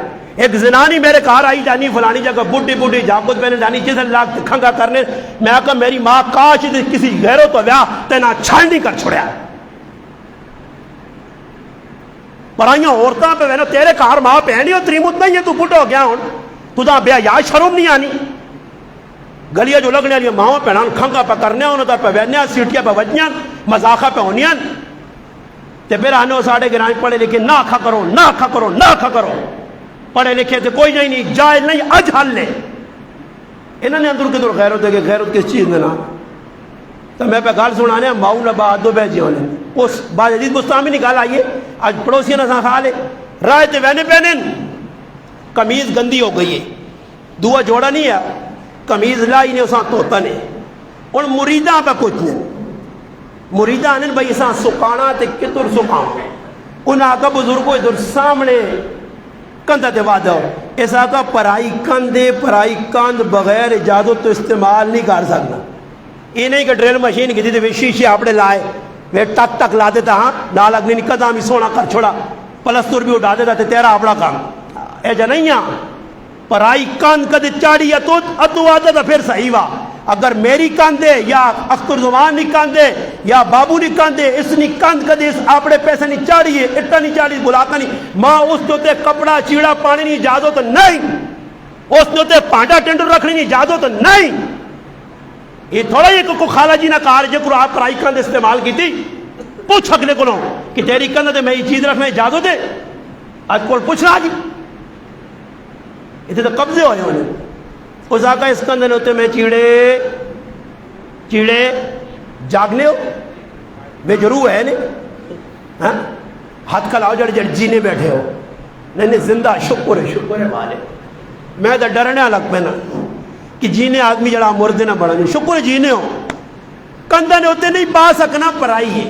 ایک زنانی میرے کار آئی جانی فلانی جگہ بڈی جاکت پہنے جانی جس اللہ کھنگا کرنے میں آقا میری ماں کاش کسی غیرت و ویاہ تینا چھال نہیں کر چھوڑیا پرائیاں عورتاں پہ وینا تیرے کار ماں پہنی ہو تریمت نہیں ہے تو بڑھ ہو گیا ہوں تو دا بیا یا شرم نہیں آنی گلیاں جو لگنے لئے ماں پہنان کھنگا پہ کرنے ہونے تا پہ وینیاں سیٹیاں پہ وجنیاں مزاقہ پہ ہونیاں تے پھر آنے ہو ساڑھے گرائیں پڑھے لکھے نہ کھا کرو پڑھے لکھے تے کوئی نہیں جائل نہیں اج حل لے انہوں نے اندر کدھر غیرت ہے کہ غیرت کس چیز دینا تو میں پہ گال سنانے ماؤں لبا دو بے جی ہونے اس بعد عزیز مستامی نکال آئیے آج پڑوسیاں نہ کھا لے رائے تے وینے پہنے کمیز گندی ہو گئی ہے دعا جوڑا نہیں ہے کمیز لائی نے اساں توتا نے ان مریداں پہ کچھ نہیں مریداں نے بھائی اساں سکانا تے کتر سکاؤں ان آقا بزرگوں ادھر سامنے کندہ تے وعدہ ہو اس آقا پرائی کند بغیر اجازت تو استعمال نہیں کر سکنا یہ نہیں کہ ڈریل مشین کی تھی تو شیشے اپنے لائے وہ ٹک لا دیتا ہاں نال اگنی نکتا ہمیں سونا کر چھوڑا پلستر بھی اٹھا دیتا تیرا اپنا کام اے جا نہیں ہاں پرائی کند کدے چاڑی یا تو آتا تھا پھر صحیح وا اگر میری کندے یا اختر زمان نہیں کندے یا بابو نہیں کندے اس نہیں کند کدے اس اپنے پیسے نہیں چاڑی ہے اٹھا نہیں چاڑی بلاتا نہیں ماں اس تو تے کپڑا چیڑا پانی نہیں اجازت نہیں اس نے اتنے پانڈا ٹینڈر رکھنے کی اجازت نہیں. یہ تھوڑا ہی کو خالہ جی نہ کار جے کو آپ پرائی کندھ استعمال کی تھی. پوچھ اگلے کو کہ تیری کندھ تے میں یہ چیز رکھنے اجازت ہے. اج کو پوچھنا جی اتنے تو قبضے ہوئے انہیں. اس آقا اس کندھ نے اتنے میں چیڑے جاگنے ہو بے جرو ہے نہیں ہاں ہاتھ کھلاؤ جڑ جڑ جینے بیٹھے ہو. نہیں زندہ شکر ہے والے. میں تو ڈرنے لگ پہ نا کہ جینے آدمی جڑا مردے نہ بڑھا جو شکر جینے ہو. کندھا نے ہوتے نہیں پا سکنا پرائی ہے.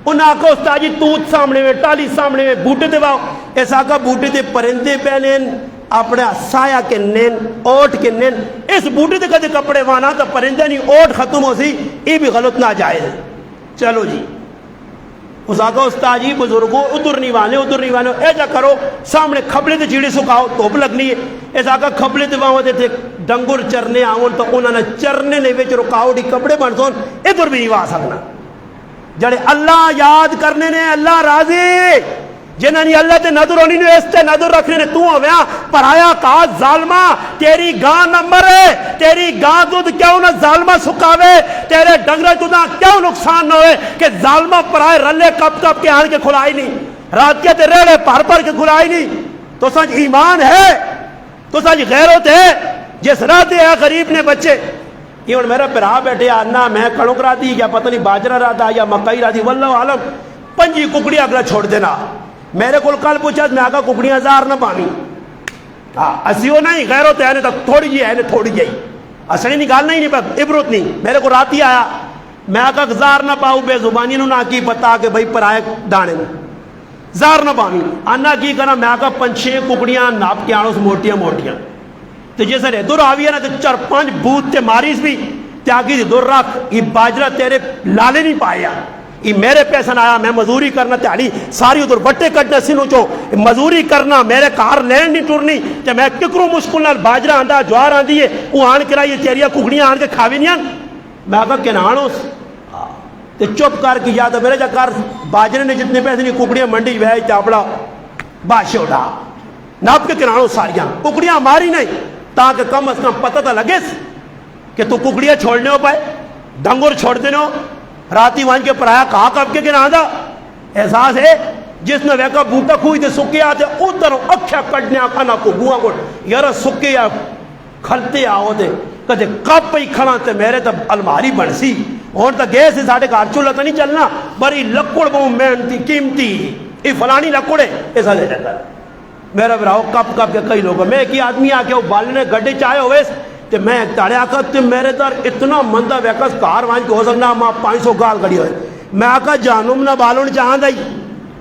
انہیں آقا استاد جی توت سامنے میں ٹالی سامنے میں بوٹے دے باؤ. اس آقا بوٹے دے پرندے پہنین اپنے سایہ کے نین اوٹ کے نین. اس بوٹے دے کدے کپڑے وانا تو پرندے نہیں اوٹ ختم ہو سی. یہ بھی غلط نہ جائز ہے. چلو جی اس آقا استاد جی بزرگوں ادھر نہیں وانے ایجا کرو سامنے کھبلے تے چیڑی سکاؤ دھوپ لگنی ہے. اس آقا کھبلے تے وہاں تے ڈنگر چرنے آؤں تو انہوں نے چرنے نے وچ رکاوٹ کپڑے بن سون ادھر بھی نہیں وا سکنا. جڑے اللہ یاد کرنے نے اللہ راضی جنہاں نے اللہ تے نظر ہونی نے اس تے نظر رکھنے نے تو ہویا پرایا کا ظالمہ تیری گاں نہ مرے تیری گاں دودھ کیوں نہ ظالمہ سکاوے تیرے ڈنگر دودھاں کیوں نقصان نہ ہوئے کہ ظالمہ پرائے رلے کپ کپ کے آن کے کھلائی نہیں رات کے تے ریڑے پر کے کھلائی نہیں. تو سچ ایمان ہے تو سچ غیرت ہے. جس رات ہے غریب نے بچے یہ ہوں میرا پرا بیٹھے آنا میں کڑک رہا دی یا پتہ نہیں باجرہ رہا تھا یا مکئی رہا تھی واللہ عالم 5 ککڑیاں اگلا چھوڑ دینا. میرے کو کل پوچھا میں آگا ککڑیاں 1000 نہ پانی اسیو نہیں غیرت ہے تو تھوڑی جی ہے تھوڑی جی اصلی نکالنا ہی نہیں پر عبرت نہیں. میرے کو رات ہی آیا میں آگا 1000 نہ پاؤ بے زبانی نہ کی پتا کہ بھائی پرائے دانے 1000 نہ پانی آنا کی کرنا میں آگا 5-6 ککڑیاں ناپ کے آنو سے موٹیاں تو جیسے ادھر آوی ہے نا تو 4-5 بوت تے ماریس بھی تے آگی دور رکھ یہ باجرہ تیرے لالے نہیں پایا یہ میرے پیسہ نہ آیا میں مزوری کرنا تیاری ساری ادھر بٹے کٹنے سنو چو مزوری کرنا میرے کار لین نہیں ٹورنی تے میں ککروں مشکل نال باجرہ آندہ جوار آندی ہے وہ آن کرائی تیریاں ککڑیاں آن کے کھاوی نہیں آن میں آگا کنانو تے چپ کر کی جاتا میرے جا کار باجرے نے جتنے پیسے نہیں ککڑیاں منڈی ویج چاپڑا بادشاہ اٹھا ناپ کے کنانو ساریاں ککڑیاں ماری نہیں تاکہ کم از کم پتہ تھا لگے کہ تو ککڑیاں چھوڑنے ہو پائے ڈنگر چھوڑ دینے ہو راتی وان کے پرایا کہا کب کے گنا دا احساس ہے جس نے ویکا بوٹا کھوئی تے سکے آتے ادھر اکھیا کٹنے آکھا نہ کو گوہاں کو یار سکے یا کھلتے آؤ دے کہتے کب پہ کھڑا تے میرے تا الماری بڑھ سی اور تا گئے سے ساڑھے کار چولہ تا نہیں چلنا بری لکڑ بہوں محنتی قیمتی یہ فلانی لکڑے ایسا دے جاتا ہے میرا براؤ کب کے کئی لوگ میں ایک ہی آدمی آکے وہ بالنے گڑے چاہے ہوئے تے میں ایک تاڑے آکا تے میرے در اتنا مندہ ویکس کار وائن کے ہو سکنا ماں 500 گال گڑی ہوئے میں آکا جانم نہ بالون چاہاں دائی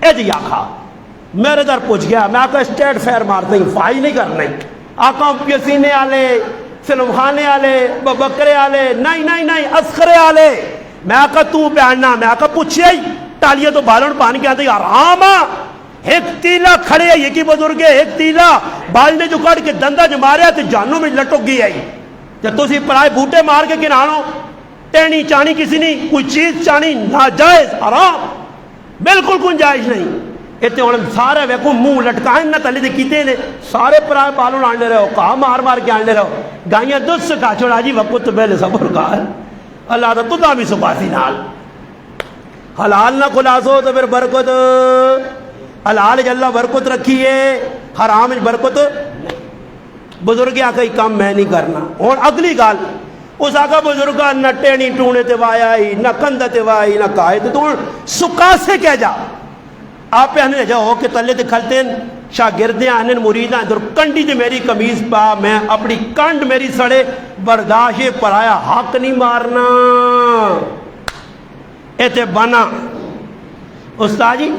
اے جی آکا میرے در پوچھ گیا میں آکا اسٹیٹ فیر مارتا ہی فائی نہیں کرنا آکا پیسینے آلے فلم خانے آلے بکرے آلے نہیں اسخرے آلے میں آکا تو بیاننا میں آکا پوچھے ہی ٹالیاں تو بالون پانی کے آتا ہی آراما ایک تیلا کھڑے ہے یہ کی بزرگ ہے ایک تیلا بال نے جو کٹ کے دندہ جو ماریا تو جانوں میں لٹک گئی آئی جب تو سی پرائے بوٹے مار کے کنانو ٹینی چانی کسی نہیں کوئی چیز چانی ناجائز حرام بالکل گنجائش نہیں اتنے انہوں سارے ویکو منہ لٹکائیں نہ تلے دے کیتے نے سارے پرائے بالوں آنے رہے ہو کہا مار کے آنے رہے ہو گائیاں دس سے کہا چھوڑا جی وقت تو پہلے صبر کار اللہ تا تو بھی سپاسی نال حلال نہ خلاصو تو پھر برکت حلال اللہ برکت رکھی ہے حرام برکت بزرگ آکا کام میں نہیں کرنا. اور اگلی گال اس آقا بزرگا نہ ٹینی ٹونے تے وائی نہ کندھ تے وائی نہ کائے تو سکا سے کہہ جا آپ پہ ہنے جاؤ کہ تلے تے کھلتے ہیں شاگردیں آنے مریداں ادھر کنڈی تے میری کمیز پا میں اپنی کنڈ میری سڑے برداشت پرایا حق نہیں مارنا ایتے بنا استاد جی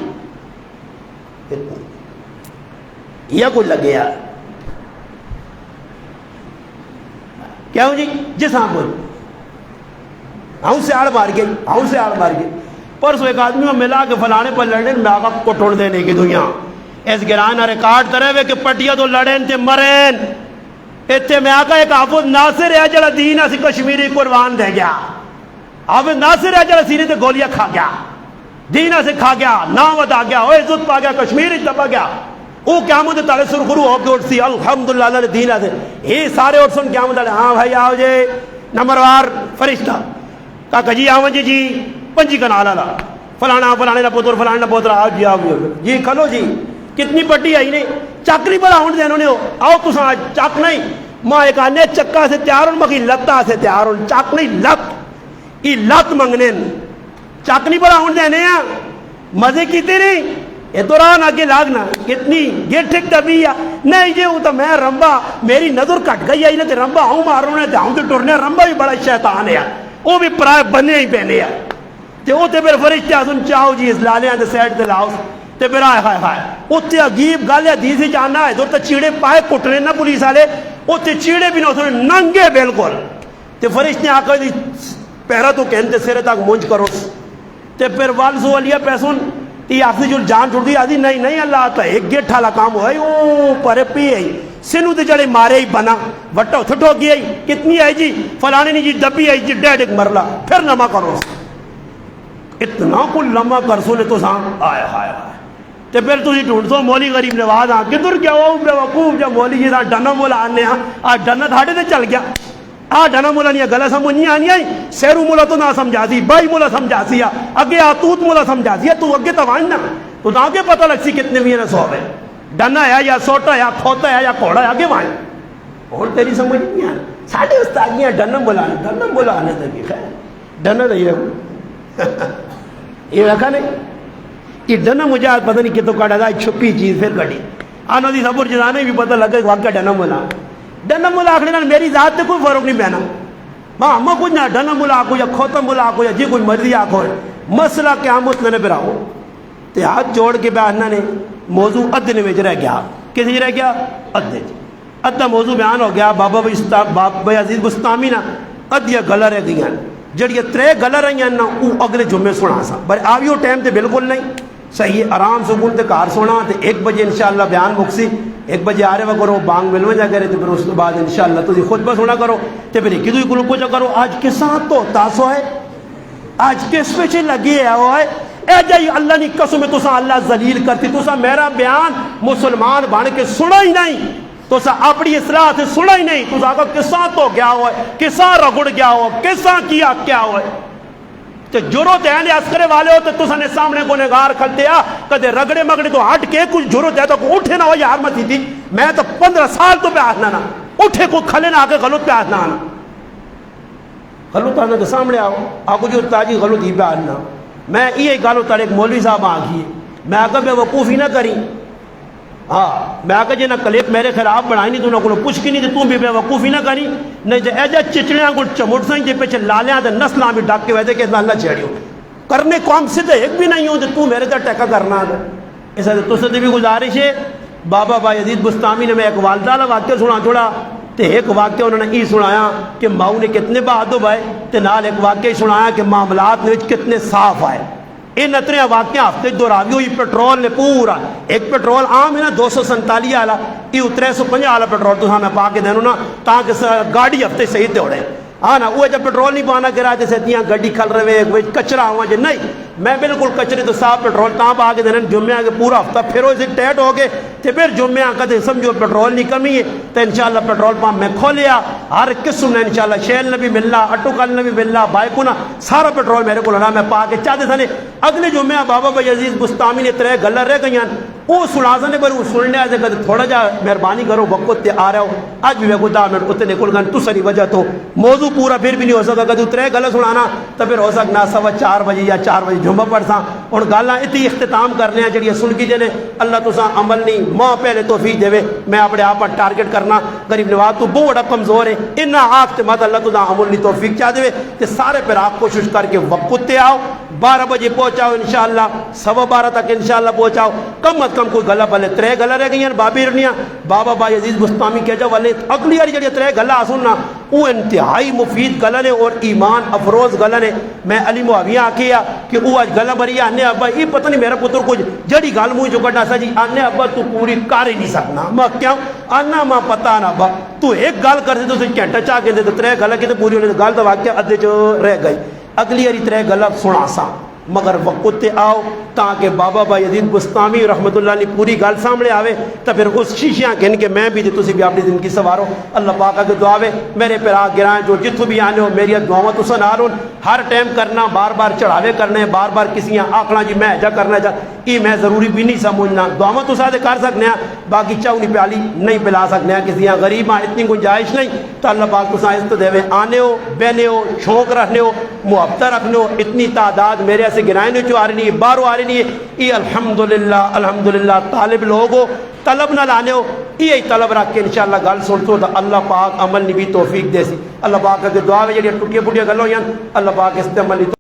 یا کوئی لگیا کیا ہوں جی جس ہاں بول ہوں سے آڑ مار گئی پرسو ایک آدمی میں ملا کے فلانے پر لڑیں میں آقا کو ٹوڑ دینے کی دنیا اس گران ریکارڈ کرے ہوئے کہ پٹیا تو لڑیں تے مرین اتنے میں آقا ایک حافظ ناصر ہے جڑا دین اسی کشمیری قربان دے گیا حافظ ناصر ہے جڑا سینے تے گولیاں کھا گیا دینہ سے کھا گیا نام ادا گیا عزت پا گیا کشمیر دبا گیا وہ قیامت تالے سرخرو ہو کے اٹھتی الحمدللہ اللہ نے دین آتے یہ سارے اٹھ سن قیامت والے ہاں بھائی آؤ جے نمبروار فرشتہ کہا جی آؤ جی پنجی کنال والا فلانا فلانے کا پتر فلانے کا پتر آؤ جی کھلو جی کتنی بڑی آئی نہیں چکری بڑا ہوں دے انہوں نے آؤ تو چک نہیں ماں ایک آنے چکا سے تیار ہوں مکی لتا سے تیار ہوں چک نہیں لت یہ لت منگنے چک نہیں بڑا ہوں دینے ہیں مزے کیتے نہیں یہ دوران آگے لاگنا کتنی گٹھک دبی ہے نہیں جی وہ تو میں رمبا میری نظر کٹ گئی ہے تے رمبا ہوں ماروں نے تے ہوں تے ٹرنے رمبا بھی بڑا شیطان ہے وہ بھی پرائے بنے ہی پہنے ہیں تے وہ تے پھر فرشتے سن چاہو جی اس لالیاں تے سیڈ تے لاؤ تے پھر آئے ہائے ہائے اتنے عجیب گل ہے حدیث جاننا ہے ادھر تے چیڑے پائے کٹنے نہ پولیس والے اتنے چیڑے بھی نہ اتنے ننگے بالکل تے فرشتے آ کر پہرا تو کہتے سرے تک مونج کرو تے پھر والسو والیا پیسون تی آپ سے جو جان چھوڑ دی آدھی نہیں نہیں اللہ آتا ایک گیٹ ٹھالا کام ہوا ہے او پرے پی ہے سنو تے جڑے مارے ہی بنا وٹا تھٹو گیا ہی کتنی ہے جی فلانے نے جی دبی ہے جی ڈیڈ ایک مرلا پھر لمحہ کرو اتنا کو لمحہ کرسو نے تو سام آئے ہائے ہائے تے پھر تسی ڈھونڈ سو مولی غریب نواز ہاں کدھر کیا ہوا بے وقوف جب مولی جی ڈنا مولا آنے ہاں آج ڈنا تھاڑے تے چل گیا ڈنا مولا نہیں گلا سمجھ نہیں آنی آئی سیرو مولا تو نہ سمجھا سی بائی مولا سمجھا سی اگے آتوت مولا سمجھا سی تو اگے تواننا تو آگے پتہ لگ سی کتنے بھی سو ہے ڈنا ہے یا سوٹا ہے یا کھوتا ہے یا کوڑا ہے آگے وائن اور تیری سمجھ نہیں آنا ساڑھے استادیاں ڈنا مولا آنے تک خیر ڈنا نہیں ہے یہ رکھا نہیں یہ ڈنا مجھے پتہ نہیں کتوں کاٹا تھا چھپی چیز پھر کٹی آنو دی سبر جانے بھی پتہ لگا کہ واقعہ ڈنا مولا ڈنا ملا آخری میری ذات تے کوئی فرق نہیں پہنا ماں ہمیں کچھ نہ ڈنا ملا آکو یا کھوتا ملا آکو یا جی کوئی مرضی آکو ہے مسئلہ قیامت نے پھر آؤ تے ہاتھ جوڑ کے بیانہ نے موضوع ادھے نے وچ رہ گیا کسی رہ گیا ادھے ادھا موضوع بیان ہو گیا بابا عزیز بستامی نا ادھیا گلا رہ گئی ہیں جڑی ترے گلا رہی ہیں نا وہ اگلے جمعے سنا سا پر آویو ٹائم تے بالکل نہیں صحیح آرام سکون تے کار سونا تے 1 بجے انشاءاللہ بیان مکسی 1 بجے آ رہے وہ کرو بانگ ملو جا کرے تے پھر اس کے بعد انشاءاللہ تو خطبہ سونا کرو تے پھر ایک دوسرے کو پوچھا کرو آج کس ساتھ تو تاسو ہے آج کس پیچھے لگے ہے وہ ہے اے جائی اللہ نے قسم تو سا اللہ ذلیل کرتی تو سا میرا بیان مسلمان بن کے سنا ہی نہیں تو سا اپنی اصلاح سے سنا ہی نہیں تو سا کس ساتھ تو گیا ہوا ہے کس ساتھ رگڑ گیا ہوا کس ساتھ کیا ہوا ہے تو جرت ہے عسکرے والے ہوتے تو سنے سامنے کو نگار کھلتے آ کدے رگڑے مگڑے تو ہٹ کے کچھ جرت ہے تو اٹھے نہ ہو یار مت تھی میں تو 15 سال تو پہ آنا نا اٹھے کو کھلے نہ آ کے غلط پہ آنا آنا غلط آنا تو سامنے آؤ آگو جو تاجی غلط ہی پہ آنا میں یہ گالو تاڑے ایک مولوی صاحب آگئی میں آگا بے وقوفی نہ کری ہاں میں آگا جی نہ کلیپ میرے خلاف بڑھائی نہیں تو نہ کوئی پوچھ کی نہیں تو بھی بے وقوفی نہ کری نہیں تو ایجا چچڑیاں کو چمٹ سائیں جے پیچھے لالیاں تے نسلاں بھی ڈاک کے ویدے کہ اللہ چھیڑیو کرنے کو ہم سے تو ایک بھی نہیں ہوں تو میرے تو ٹیکا کرنا ہے ایسا تو سے بھی گزارش ہے بابا بھائی عزیز بستامی نے میں ایک والدہ واقعہ سنا چھوڑا تے ایک واقعہ انہوں نے یہ سنایا کہ ماؤں نے کتنے بہادر بھائی تے نال ایک واقعہ سنایا کہ معاملات میں کتنے صاف آئے یہ نترے واقعہ ہفتے دوراوی ہوئی پیٹرول نے پورا ایک پیٹرول عام ہے نا 247 والا یہ 350 والا پیٹرول تو ہمیں پا کے دینا نا تاکہ گاڑی ہفتے صحیح دوڑے ہاں نا وہ جب پیٹرول نہیں پانا کرا جیسے اتنی گاڑی کھل رہے ہوئے کچرا ہوا جی نہیں میں بالکل کچرے تو صاف پیٹرول تاں پا کے دینا جمعہ کے پورا ہفتہ پھر اسے ٹیٹ ہو گئے تو پھر جمعہ کہتے سمجھو پیٹرول نہیں کمی ہے تو انشاءاللہ پیٹرول پمپ میں کھولیا ہر قسم نے انشاءاللہ شیل نے بھی ملنا اٹو کل نے بھی ملنا بائکو نا سارا پیٹرول میرے کو لنا میں پا کے چاہتے تھے اگلے جمعہ بابا بھائی عزیز بستامی نے 3 گلہ رہ گئی وہ سنا نے پر وہ سننے آئے کہتے تھوڑا جا مہربانی کرو وقت تے آ رہا ہو آج بھی میں کو 10 منٹ اتنے نکل گئے تو سری وجہ تو موضوع پورا پھر بھی نہیں ہو سکتا کہ 3 گلہ سنانا تو پھر ہو سکنا 4:15 بجے یا 4 بجے جمعہ پڑھ سا اور گالاں اتنی اختتام کرنے ہیں جڑی سن کی جنے اللہ تو سا عمل نہیں ماں پہلے توفیق دے میں اپنے آپ پر ٹارگٹ کرنا غریب نواز تو بہت بڑا کمزور ہے انہا آخ تے مات اللہ تو سا عمل نہیں توفیق چاہ دے تے سارے پر آپ کوشش کر کے وقت تے آؤ 12 بجے پہنچاؤ انشاءاللہ 12:15 تک انشاءاللہ پہنچاؤ کم از کم کوئی گلہ بلے 3 گلہ رہ گئی ہیں بابی رنیاں بابا بھائی عزیز بستامی کہہ جا والے اگلی یاری جڑی 3 گلہ سننا وہ انتہائی مفید گلہ نے اور ایمان افروز گلہ نے میں علی معاویہ آکھیا کہ وہ آج گلہ بری آنے ابا یہ پتہ نہیں میرا پتر کچھ جڑی گال مجھے جو کرنا سا جی آنے ابا تو پوری کار ہی نہیں سکنا ماں کیا آنا ماں پتہ نا ابا تو ایک گال کر دے تو اسے کینٹا چاہ کے دے تو 3 گلہ کی تو پوری ہونے گال تو واقعہ ادھے جو رہ گئی اگلی یاری 3 گلہ سنا سا مگر وقت تے آؤ تاکہ بابا بایزید بستامی رحمت اللہ علیہ پوری گل سامنے آوے تو پھر اس شیشیاں گن کے میں بھی تے تسی بھی اپنی زندگی سوارو. اللہ پاک کے دعا وے میرے پیرا گرائیں جو جتھوں بھی آنے ہو میری دعاواں تساں نال ہون. ہر ٹائم کرنا بار بار چڑھاوے کرنے بار بار کسی آکھنا جی میں جا کرنا جا یہ میں ضروری بھی نہیں سمجھنا. دعاواں تساں تے کر سکنے ہیں باقی چاونی پیالی نہیں پلا سکنے ہیں کسی غریب ہاں اتنی گنجائش نہیں. تو اللہ پاک تساں عزت دے آنے ہو بہنے ہو شوق رکھنے ہو محبت رکھنے ہو. اتنی تعداد میرے ایسے گرائنے چو آ رہی نہیں باہروں آ رہی نہیں ہے. یہ الحمدللہ طالب لوگ ہو طلب نہ لانے ہو یہی طلب رکھ کے انشاءاللہ گل سنتو تو اللہ پاک عمل نہیں بھی توفیق دے سی. اللہ پاک کے دعا میں جڑی ٹوٹیاں پھوٹیاں گلاں ہوئیں اللہ پاک اس تے عمل